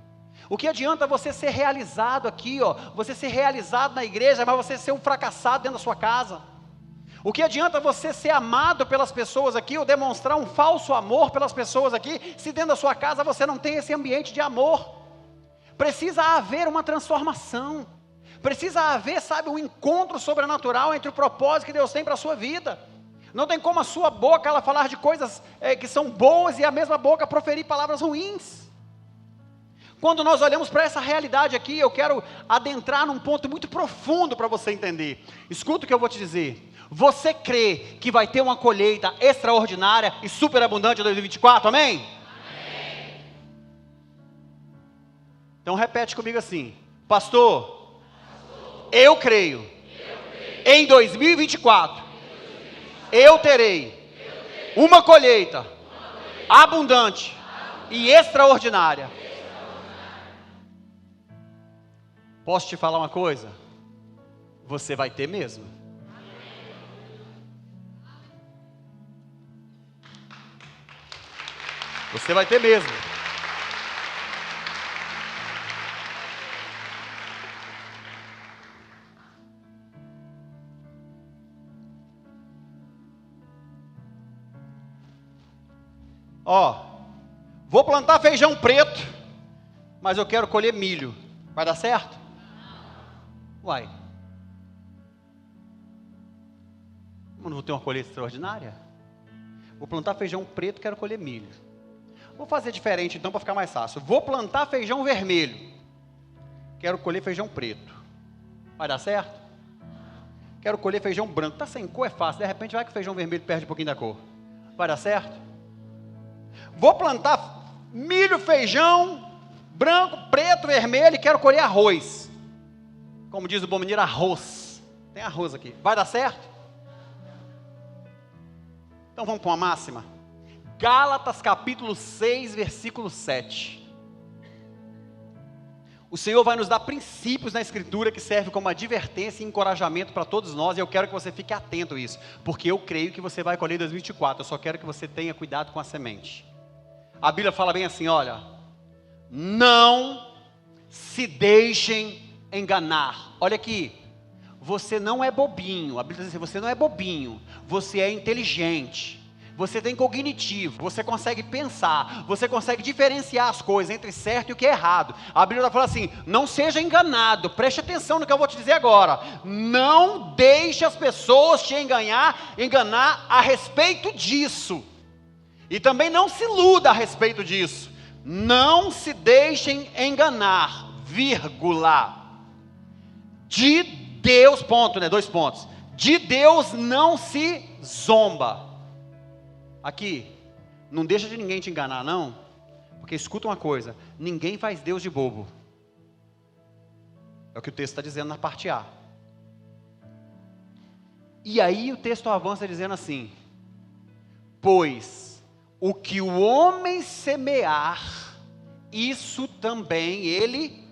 O que adianta você ser realizado aqui, você ser realizado na igreja, mas você ser um fracassado dentro da sua casa? O que adianta você ser amado pelas pessoas aqui, ou demonstrar um falso amor pelas pessoas aqui, se dentro da sua casa você não tem esse ambiente de amor? Precisa haver uma transformação. Precisa haver, sabe, um encontro sobrenatural entre o propósito que Deus tem para a sua vida. Não tem como a sua boca ela falar de coisas que são boas e a mesma boca proferir palavras ruins. Quando nós olhamos para essa realidade aqui, eu quero adentrar num ponto muito profundo para você entender. Escuta o que eu vou te dizer. Você crê que vai ter uma colheita extraordinária e superabundante em 2024, amém? Amém. Então repete comigo assim: pastor, eu creio, em 2024, eu terei uma colheita abundante e extraordinária. Posso te falar uma coisa? Você vai ter mesmo. Você vai ter mesmo. Vou plantar feijão preto, mas eu quero colher milho. Vai dar certo? Uai. Eu não vou ter uma colheita extraordinária? Vou plantar feijão preto, quero colher milho. Vou fazer diferente então para ficar mais fácil. Vou plantar feijão vermelho, quero colher feijão preto. Vai dar certo? Quero colher feijão branco. Está sem cor, é fácil. De repente vai que o feijão vermelho perde um pouquinho da cor. Vai dar certo? Vou plantar milho, feijão, branco, preto, vermelho e quero colher arroz. Como diz o bom mineiro, arroz. Tem arroz aqui. Vai dar certo? Então vamos para uma máxima. Gálatas capítulo 6, versículo 7. O Senhor vai nos dar princípios na Escritura que servem como advertência e encorajamento para todos nós, e eu quero que você fique atento a isso, porque eu creio que você vai colher em 2024, eu só quero que você tenha cuidado com a semente. A Bíblia fala bem assim, olha, não se deixem enganar. Olha aqui, você não é bobinho, a Bíblia diz assim, você não é bobinho, você é inteligente. Você tem cognitivo, você consegue pensar, você consegue diferenciar as coisas entre certo e o que é errado. A Bíblia está falando assim, não seja enganado, preste atenção no que eu vou te dizer agora. Não deixe as pessoas te enganar a respeito disso. E também não se iluda a respeito disso. Não se deixem enganar, vírgula. De Deus, ponto, né? 2 pontos. De Deus não se zomba. Aqui, não deixa de ninguém te enganar não, porque escuta uma coisa, ninguém faz Deus de bobo, é o que o texto está dizendo na parte A, e aí o texto avança dizendo assim, pois o que o homem semear, isso também ele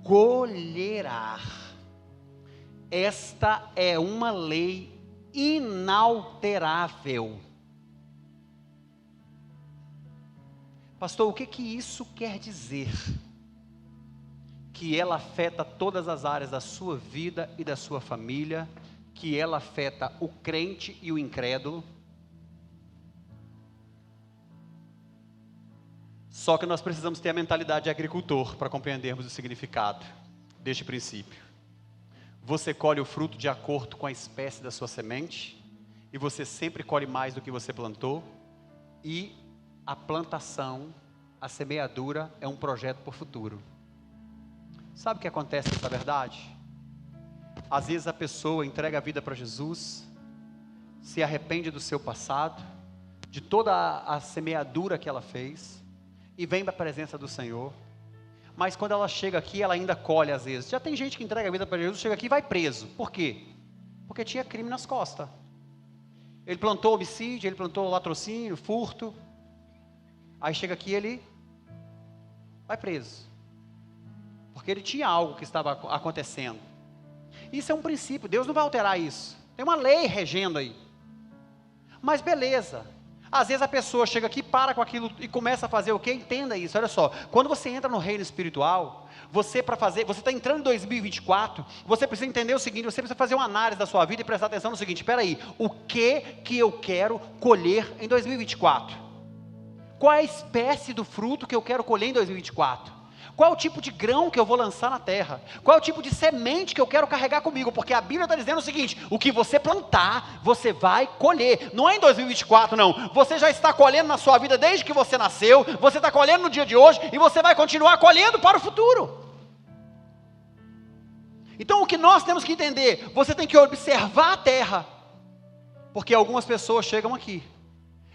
colherá, esta é uma lei inalterável. Pastor, o que isso quer dizer? Que ela afeta todas as áreas da sua vida e da sua família que ela afeta o crente e o incrédulo. Só que nós precisamos ter a mentalidade de agricultor para compreendermos o significado deste princípio. Você colhe o fruto de acordo com a espécie da sua semente, e você sempre colhe mais do que você plantou, e a plantação, a semeadura é um projeto para o futuro. Sabe o que acontece nessa verdade? Às vezes a pessoa entrega a vida para Jesus, se arrepende do seu passado, de toda a semeadura que ela fez, e vem para a presença do Senhor. Mas quando ela chega aqui, ela ainda colhe às vezes. Já tem gente que entrega a vida para Jesus, chega aqui e vai preso. Por quê? Porque tinha crime nas costas. Ele plantou homicídio, ele plantou latrocínio, furto. Aí chega aqui e ele vai preso. Porque ele tinha algo que estava acontecendo. Isso é um princípio, Deus não vai alterar isso. Tem uma lei regendo aí. Mas beleza. Às vezes a pessoa chega aqui, para com aquilo e começa a fazer o quê? Entenda isso, olha só. Quando você entra no reino espiritual, você está entrando em 2024, você precisa entender o seguinte, você precisa fazer uma análise da sua vida e prestar atenção no seguinte, espera aí, o que eu quero colher em 2024? Qual é a espécie do fruto que eu quero colher em 2024? Qual é o tipo de grão que eu vou lançar na terra? Qual é o tipo de semente que eu quero carregar comigo? Porque a Bíblia está dizendo o seguinte, o que você plantar, você vai colher. Não é em 2024 não, você já está colhendo na sua vida desde que você nasceu, você está colhendo no dia de hoje, e você vai continuar colhendo para o futuro. Então o que nós temos que entender, você tem que observar a terra, porque algumas pessoas chegam aqui,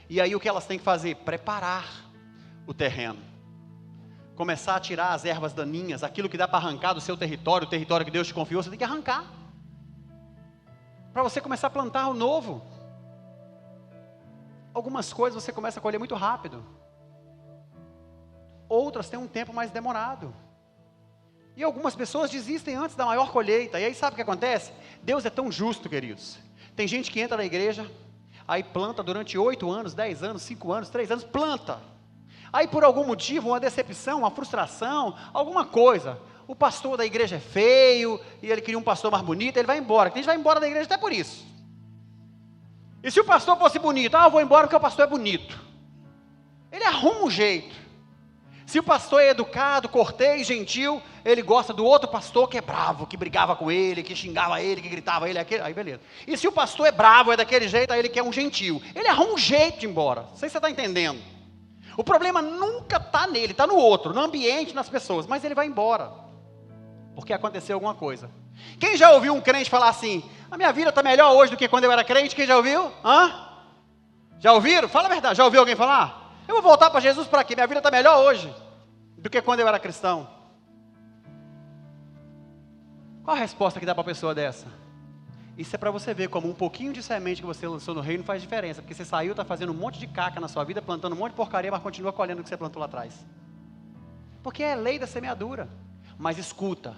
e aí o que elas têm que fazer? Preparar o terreno. Começar a tirar as ervas daninhas, aquilo que dá para arrancar do seu território, o território que Deus te confiou, você tem que arrancar, para você começar a plantar o novo. Algumas coisas você começa a colher muito rápido, outras têm um tempo mais demorado, e algumas pessoas desistem antes da maior colheita, e aí sabe o que acontece? Deus é tão justo, queridos, tem gente que entra na igreja, aí planta durante 8 anos, 10 anos, 5 anos, 3 anos, planta, aí por algum motivo, uma decepção, uma frustração, alguma coisa, o pastor da igreja é feio, e ele queria um pastor mais bonito, ele vai embora, tem gente que vai embora da igreja até por isso. E se o pastor fosse bonito, eu vou embora porque o pastor é bonito, ele arruma um jeito. Se o pastor é educado, cortês, gentil, ele gosta do outro pastor que é bravo, que brigava com ele, que xingava ele, que gritava ele, aí beleza. E se o pastor é bravo, é daquele jeito, aí ele quer um gentil, ele arruma um jeito de ir embora, não sei se você está entendendo. O problema nunca está nele, está no outro, no ambiente, nas pessoas, mas ele vai embora, porque aconteceu alguma coisa. Quem já ouviu um crente falar assim, a minha vida está melhor hoje do que quando eu era crente? Quem já ouviu? Já ouviram? Fala a verdade, já ouviu alguém falar? Eu vou voltar para Jesus para quê? Minha vida está melhor hoje do que quando eu era cristão. Qual a resposta que dá para uma pessoa dessa? Isso é para você ver como um pouquinho de semente que você lançou no reino faz diferença, porque você saiu, está fazendo um monte de caca na sua vida, plantando um monte de porcaria, mas continua colhendo o que você plantou lá atrás. Porque é lei da semeadura. Mas escuta,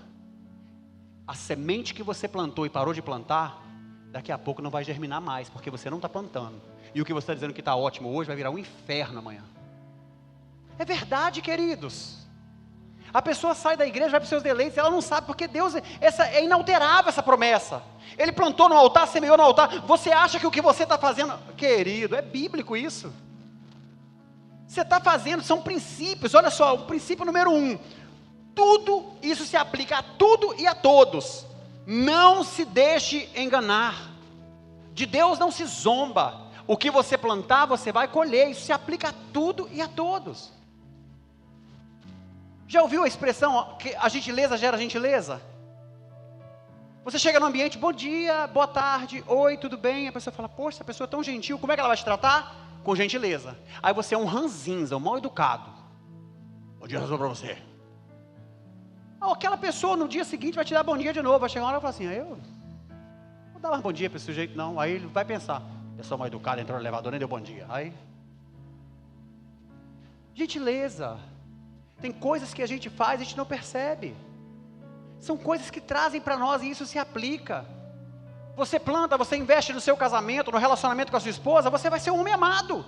a semente que você plantou e parou de plantar, daqui a pouco não vai germinar mais, porque você não está plantando. E o que você está dizendo que está ótimo hoje, vai virar um inferno amanhã. É verdade, queridos. A pessoa sai da igreja, vai para os seus deleites, ela não sabe, porque Deus, é inalterável essa promessa. Ele plantou no altar, semeou no altar. Você acha que o que você está fazendo, querido, é bíblico isso. Você está fazendo, são princípios, olha só, o princípio número 1. Tudo, isso se aplica a tudo e a todos. Não se deixe enganar. De Deus não se zomba. O que você plantar, você vai colher. Isso se aplica a tudo e a todos. Já ouviu a expressão que a gentileza gera gentileza? Você chega no ambiente, bom dia, boa tarde, oi, tudo bem? A pessoa fala, poxa, essa pessoa é tão gentil, como é que ela vai te tratar? Com gentileza. Aí você é um ranzinza, um mal educado. Bom dia, para você. Aquela pessoa no dia seguinte vai te dar bom dia de novo, vai chegar uma hora e falar assim, eu não vou dar mais bom dia para esse sujeito não. Aí ele vai pensar, pessoa mal educada, entrou no elevador, nem deu bom dia. Aí, gentileza. Tem coisas que a gente faz e a gente não percebe. São coisas que trazem para nós e isso se aplica. Você planta, você investe no seu casamento, no relacionamento com a sua esposa, você vai ser um homem amado.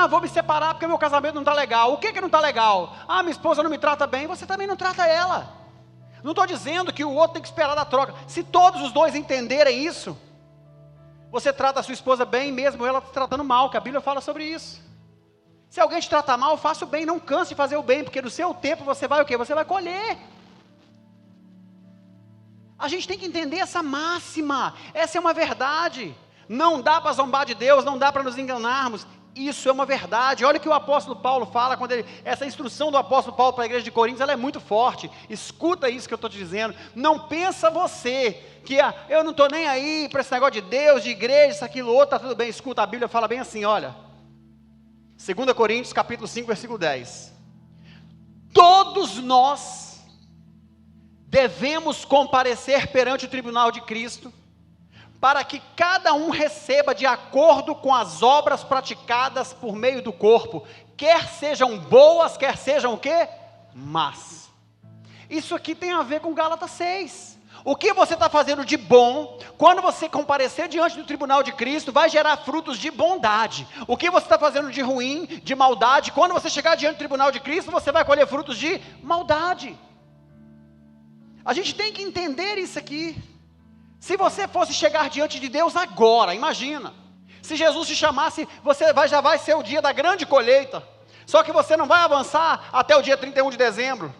Vou me separar porque meu casamento não está legal. O que não está legal? Minha esposa não me trata bem, você também não trata ela. Não estou dizendo que o outro tem que esperar da troca. Se todos os dois entenderem isso, você trata a sua esposa bem, mesmo ela te tratando mal, que a Bíblia fala sobre isso. Se alguém te tratar mal, faça o bem, não canse de fazer o bem, porque no seu tempo você vai o quê? Você vai colher. A gente tem que entender essa máxima, essa é uma verdade. Não dá para zombar de Deus, não dá para nos enganarmos. Isso é uma verdade. Olha o que o apóstolo Paulo fala, essa instrução do apóstolo Paulo para a igreja de Coríntios, ela é muito forte. Escuta isso que eu estou te dizendo. Não pensa você que eu não estou nem aí para esse negócio de Deus, de igreja, isso, aquilo, outro, está tudo bem. Escuta, a Bíblia fala bem assim, olha. 2 Coríntios capítulo 5, versículo 10. Todos nós devemos comparecer perante o tribunal de Cristo, para que cada um receba de acordo com as obras praticadas por meio do corpo, quer sejam boas, quer sejam o quê? Más. Isso aqui tem a ver com Gálatas 6. O que você está fazendo de bom, quando você comparecer diante do tribunal de Cristo, vai gerar frutos de bondade. O que você está fazendo de ruim, de maldade, quando você chegar diante do tribunal de Cristo, você vai colher frutos de maldade. A gente tem que entender isso aqui. Se você fosse chegar diante de Deus agora, imagina, se Jesus te chamasse, já vai ser o dia da grande colheita, só que você não vai avançar até o dia 31 de dezembro,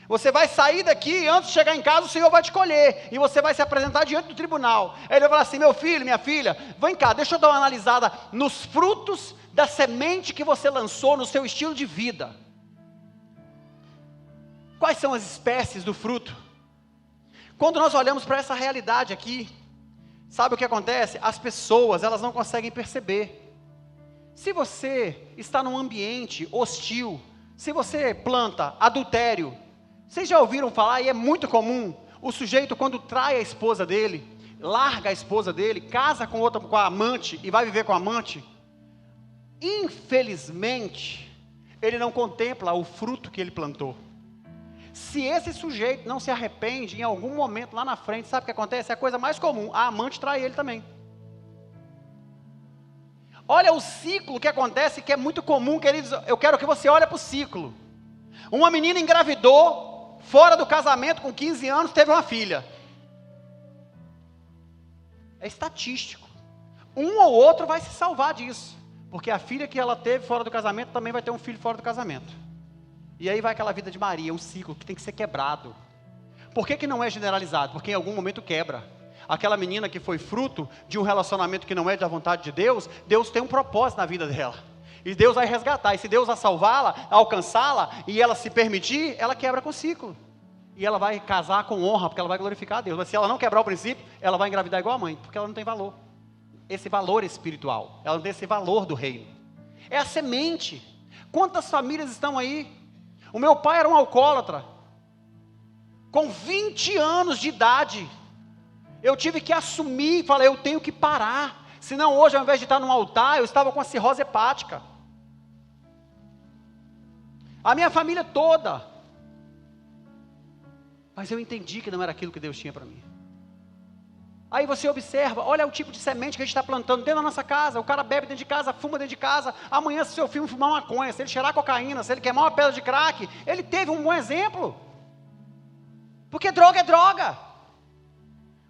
você vai sair daqui, e antes de chegar em casa o Senhor vai te colher, e você vai se apresentar diante do tribunal, aí Ele vai falar assim, meu filho, minha filha, vem cá, deixa eu dar uma analisada nos frutos da semente que você lançou no seu estilo de vida. Quais são as espécies do fruto? Quando nós olhamos para essa realidade aqui, sabe o que acontece? As pessoas, elas não conseguem perceber. Se você está num ambiente hostil, se você planta adultério, vocês já ouviram falar, e é muito comum, o sujeito quando trai a esposa dele, larga a esposa dele, casa com a amante e vai viver com a amante, infelizmente, ele não contempla o fruto que ele plantou. Se esse sujeito não se arrepende, em algum momento lá na frente, sabe o que acontece? É a coisa mais comum, a amante trai ele também. Olha o ciclo que acontece, que é muito comum, queridos, eu quero que você olhe para o ciclo. Uma menina engravidou, fora do casamento, com 15 anos, teve uma filha. É estatístico. Um ou outro vai se salvar disso, porque a filha que ela teve fora do casamento, também vai ter um filho fora do casamento. E aí vai aquela vida de Maria, um ciclo que tem que ser quebrado. Por que não é generalizado? Porque em algum momento quebra. Aquela menina que foi fruto de um relacionamento que não é da vontade de Deus, Deus tem um propósito na vida dela. E Deus vai resgatar. E se Deus a salvá-la, alcançá-la, e ela se permitir, ela quebra com o ciclo. E ela vai casar com honra, porque ela vai glorificar a Deus. Mas se ela não quebrar o princípio, ela vai engravidar igual a mãe, porque ela não tem valor. Esse valor espiritual. Ela não tem esse valor do reino. É a semente. Quantas famílias estão aí? O meu pai era um alcoólatra, com 20 anos de idade, eu tive que assumir, falei, eu tenho que parar, senão hoje ao invés de estar num altar, eu estava com a cirrose hepática, a minha família toda, mas eu entendi que não era aquilo que Deus tinha para mim. Aí você observa, olha o tipo de semente que a gente está plantando dentro da nossa casa. O cara bebe dentro de casa, fuma dentro de casa. Amanhã, se seu filho fumar maconha, se ele cheirar cocaína, se ele queimar uma pedra de crack, ele teve um bom exemplo. Porque droga é droga.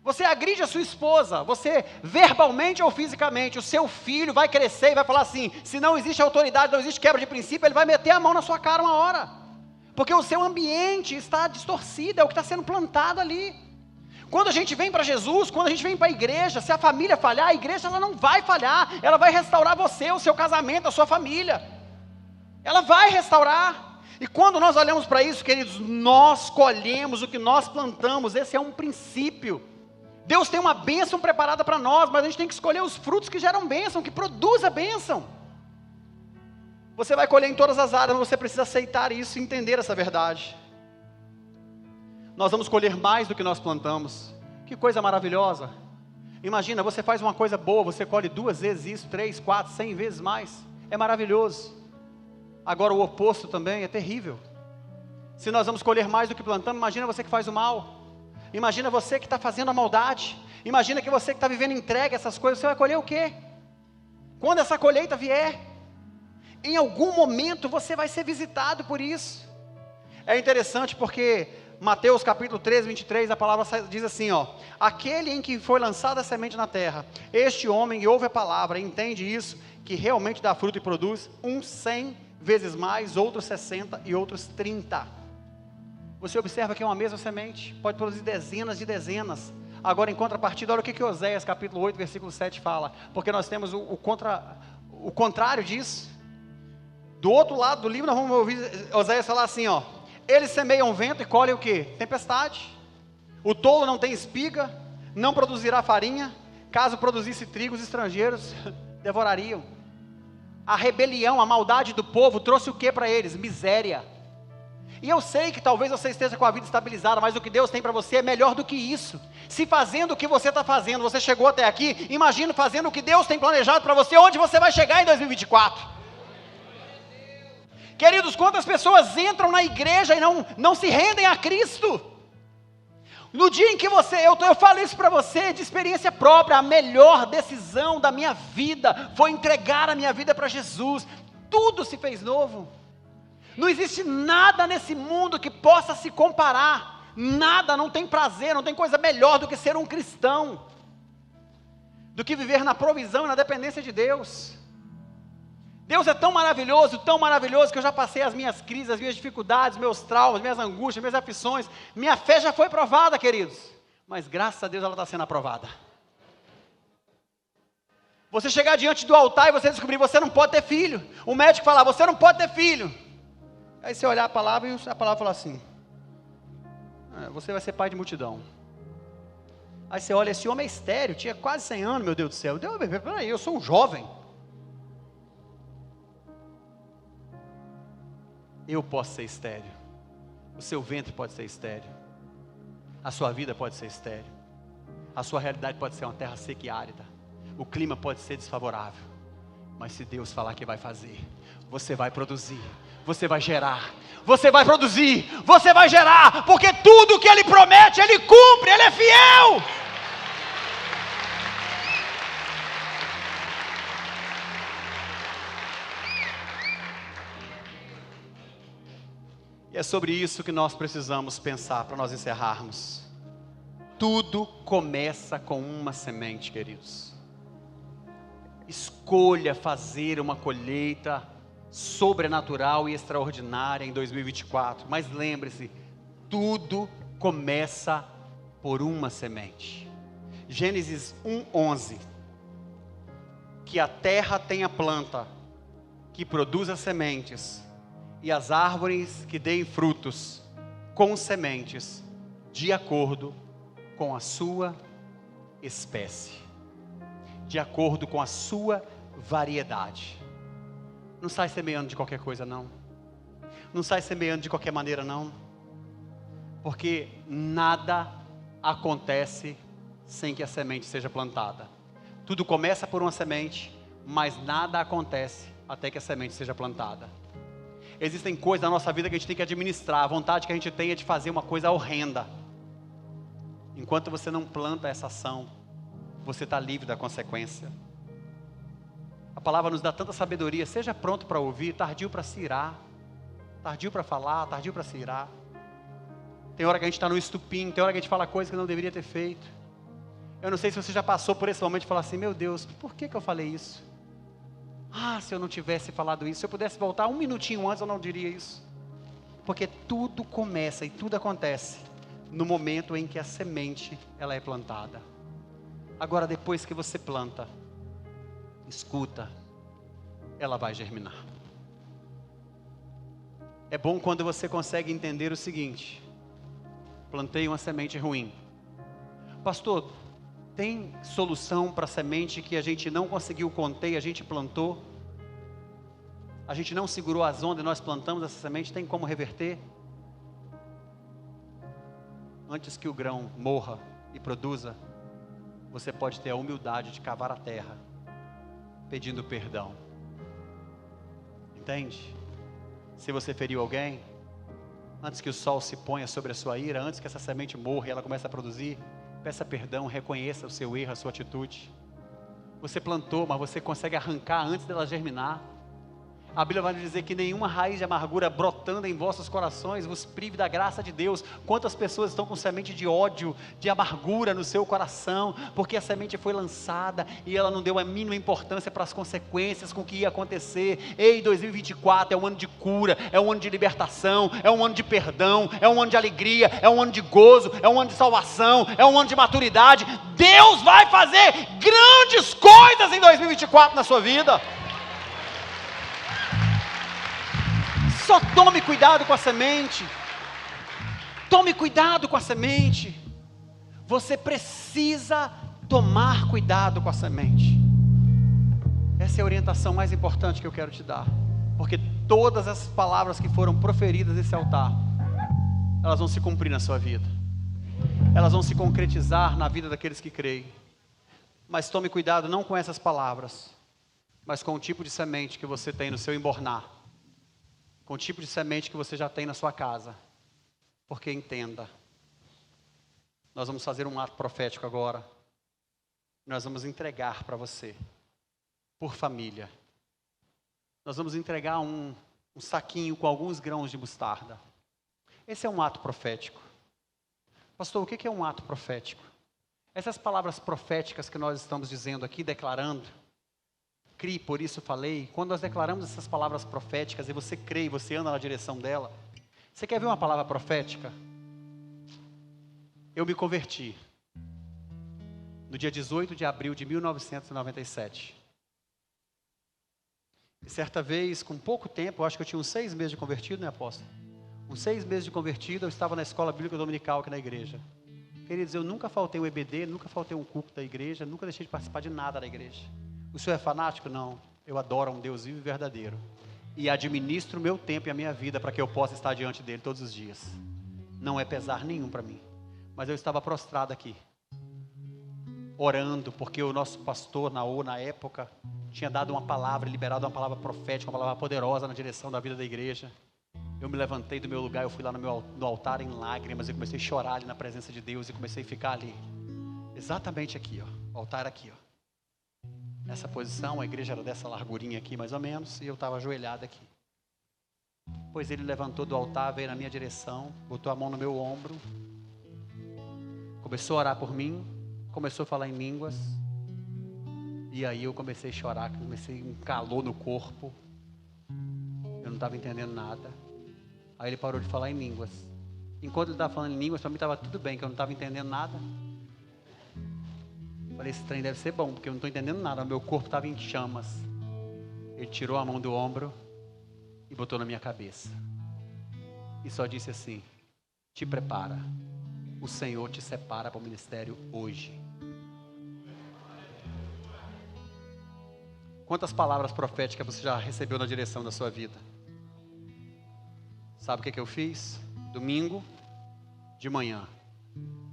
Você agride a sua esposa, você verbalmente ou fisicamente, o seu filho vai crescer e vai falar assim, se não existe autoridade, não existe quebra de princípio, ele vai meter a mão na sua cara uma hora. Porque o seu ambiente está distorcido, é o que está sendo plantado ali. Quando a gente vem para Jesus, quando a gente vem para a igreja, se a família falhar, a igreja ela não vai falhar, ela vai restaurar você, o seu casamento, a sua família, ela vai restaurar. E quando nós olhamos para isso, queridos, nós colhemos o que nós plantamos, esse é um princípio. Deus tem uma bênção preparada para nós, mas a gente tem que escolher os frutos que geram bênção, que produzem a bênção. Você vai colher em todas as áreas, mas você precisa aceitar isso e entender essa verdade. Nós vamos colher mais do que nós plantamos. Que coisa maravilhosa. Imagina, você faz uma coisa boa, você colhe 2 vezes isso, 3, 4, 100 vezes mais. É maravilhoso. Agora o oposto também é terrível. Se nós vamos colher mais do que plantamos, imagina você que faz o mal. Imagina você que está fazendo a maldade. Imagina que você que está vivendo entregue a essas coisas, você vai colher o quê? Quando essa colheita vier, em algum momento você vai ser visitado por isso. É interessante porque Mateus capítulo 13, 23, a palavra diz assim, ó: aquele em que foi lançada a semente na terra, este homem ouve a palavra, entende isso, que realmente dá fruto e produz, 100 vezes mais, outros 60 e outros 30. Você observa que é uma mesma semente, pode produzir dezenas de dezenas. Agora, em contrapartida, olha o que Oséias capítulo 8, versículo 7 fala, porque nós temos o contrário disso. Do outro lado do livro, nós vamos ouvir Oséias falar assim, ó: eles semeiam vento e colhem o quê? Tempestade. O tolo não tem espiga, não produzirá farinha, caso produzisse trigo, os estrangeiros devorariam. A rebelião, a maldade do povo trouxe o que para eles? Miséria. E eu sei que talvez você esteja com a vida estabilizada, mas o que Deus tem para você é melhor do que isso. Se fazendo o que você está fazendo, você chegou até aqui, imagina fazendo o que Deus tem planejado para você, onde você vai chegar em 2024. Queridos, quantas pessoas entram na igreja e não se rendem a Cristo? No dia em que eu falo isso para você de experiência própria, a melhor decisão da minha vida foi entregar a minha vida para Jesus. Tudo se fez novo. Não existe nada nesse mundo que possa se comparar. Nada, não tem prazer, não tem coisa melhor do que ser um cristão, do que viver na provisão e na dependência de Deus. Deus é tão maravilhoso, que eu já passei as minhas crises, as minhas dificuldades, meus traumas, minhas angústias, minhas aflições. Minha fé já foi provada, queridos, mas graças a Deus ela está sendo aprovada. Você chegar diante do altar e você descobrir, você não pode ter filho. O médico falar, você não pode ter filho. Aí você olhar a palavra e a palavra fala assim, você vai ser pai de multidão. Aí você olha, esse homem é estéril, tinha quase 100 anos, meu Deus do céu. Peraí, eu sou um jovem. Eu posso ser estéril, o seu ventre pode ser estéril, a sua vida pode ser estéril, a sua realidade pode ser uma terra seca e árida, o clima pode ser desfavorável, mas se Deus falar que vai fazer, você vai produzir, você vai gerar, você vai produzir, você vai gerar, porque tudo que Ele promete, Ele cumpre, Ele é fiel. É sobre isso que nós precisamos pensar para nós encerrarmos. Tudo começa com uma semente, queridos. Escolha fazer uma colheita sobrenatural e extraordinária em 2024. Mas lembre-se, tudo começa por uma semente. Gênesis 1:11. Que a terra tenha planta, que produza sementes, e as árvores que deem frutos, com sementes, de acordo com a sua espécie, de acordo com a sua variedade. Não sai semeando de qualquer coisa, não. Não sai semeando de qualquer maneira, não. Porque nada acontece sem que a semente seja plantada. Tudo começa por uma semente, mas nada acontece até que a semente seja plantada. Existem coisas na nossa vida que a gente tem que administrar. A vontade que a gente tem é de fazer uma coisa horrenda. Enquanto você não planta essa ação, você está livre da consequência. A palavra nos dá tanta sabedoria. Seja pronto para ouvir, tardio para se irar, tardio para falar, tardio para se irar. Tem hora que a gente está no estupim, tem hora que a gente fala coisas que não deveria ter feito. Eu não sei se você já passou por esse momento de falar assim, meu Deus, por que eu falei isso? Se eu não tivesse falado isso, se eu pudesse voltar 1 minutinho antes, eu não diria isso. Porque tudo começa e tudo acontece no momento em que a semente ela é plantada. Agora, depois que você planta, escuta, ela vai germinar. É bom quando você consegue entender o seguinte: plantei uma semente ruim. Pastor, tem solução para a semente que a gente não conseguiu conter, a gente plantou? A gente não segurou as ondas e nós plantamos essa semente, tem como reverter? Antes que o grão morra e produza, você pode ter a humildade de cavar a terra, pedindo perdão. Entende? Se você feriu alguém, antes que o sol se ponha sobre a sua ira, antes que essa semente morra e ela comece a produzir, peça perdão, reconheça o seu erro, a sua atitude. Você plantou, mas você consegue arrancar antes dela germinar. A Bíblia vai nos dizer que nenhuma raiz de amargura brotando em vossos corações vos prive da graça de Deus. Quantas pessoas estão com semente de ódio, de amargura no seu coração, porque a semente foi lançada e ela não deu a mínima importância para as consequências com o que ia acontecer. Ei, 2024 é um ano de cura, é um ano de libertação, é um ano de perdão, é um ano de alegria, é um ano de gozo, é um ano de salvação, é um ano de maturidade. Deus vai fazer grandes coisas em 2024 na sua vida. Só tome cuidado com a semente. Tome cuidado com a semente. Você precisa tomar cuidado com a semente. Essa é a orientação mais importante que eu quero te dar. Porque todas as palavras que foram proferidas nesse altar, elas vão se cumprir na sua vida. Elas vão se concretizar na vida daqueles que creem. Mas tome cuidado não com essas palavras, mas com o tipo de semente que você tem no seu embornar. Com o tipo de semente que você já tem na sua casa. Porque entenda, nós vamos fazer um ato profético agora. Nós vamos entregar para você, por família. Nós vamos entregar um saquinho com alguns grãos de mostarda. Esse é um ato profético. Pastor, o que é um ato profético? Essas palavras proféticas que nós estamos dizendo aqui, declarando, CRI, por isso falei, quando nós declaramos essas palavras proféticas e você crê e você anda na direção dela, você quer ver uma palavra profética? Eu me converti no dia 18 de abril de 1997. E certa vez, com pouco tempo, eu acho que eu tinha uns 6 meses de convertido, né, apóstolo? Uns 6 meses de convertido, eu estava na escola bíblica dominical aqui na igreja. Queridos, eu nunca faltei um EBD, nunca faltei um culto da igreja, nunca deixei de participar de nada da igreja. O senhor é fanático? Não. Eu adoro um Deus vivo e verdadeiro. E administro o meu tempo e a minha vida para que eu possa estar diante dele todos os dias. Não é pesar nenhum para mim. Mas eu estava prostrado aqui, orando, porque o nosso pastor, na época, tinha dado uma palavra, liberado uma palavra profética, uma palavra poderosa na direção da vida da igreja. Eu me levantei do meu lugar, eu fui lá no altar em lágrimas, e comecei a chorar ali na presença de Deus, e comecei a ficar ali, exatamente aqui, ó, o altar aqui, ó. Nessa posição, a igreja era dessa largurinha aqui, mais ou menos, e eu estava ajoelhado aqui. Pois ele levantou do altar, veio na minha direção, botou a mão no meu ombro, começou a orar por mim, começou a falar em línguas, e aí eu comecei a chorar, comecei um calor no corpo, eu não estava entendendo nada. Aí ele parou de falar em línguas. Enquanto ele estava falando em línguas, para mim estava tudo bem, que eu não estava entendendo nada. Falei, esse trem deve ser bom, porque eu não estou entendendo nada, meu corpo estava em chamas. Ele tirou a mão do ombro e botou na minha cabeça. E só disse assim, te prepara, o Senhor te separa para o ministério hoje. Quantas palavras proféticas você já recebeu na direção da sua vida? Sabe o que eu fiz? Domingo de manhã,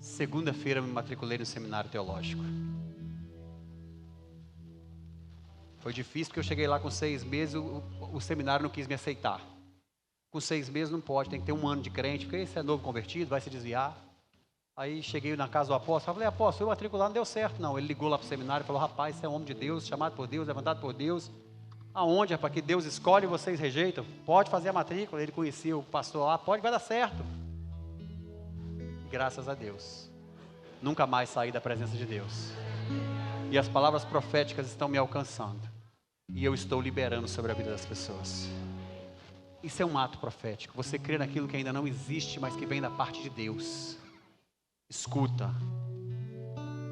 segunda-feira me matriculei no seminário teológico. Foi difícil porque eu cheguei lá com 6 meses, o seminário não quis me aceitar. Com 6 meses não pode, tem que ter 1 ano de crente, porque esse é novo convertido, vai se desviar. Aí cheguei na casa do apóstolo, falei, apóstolo, eu matricular não deu certo não. Ele ligou lá para o seminário e falou, rapaz, você é um homem de Deus, chamado por Deus, levantado por Deus. Aonde, rapaz, que Deus escolhe e vocês rejeitam? Pode fazer a matrícula. Ele conhecia o pastor lá, pode, vai dar certo. Graças a Deus, nunca mais saí da presença de Deus. E as palavras proféticas estão me alcançando. E eu estou liberando sobre a vida das pessoas. Isso é um ato profético. Você crê naquilo que ainda não existe, mas que vem da parte de Deus. Escuta,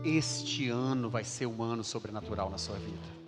este ano vai ser um ano sobrenatural na sua vida.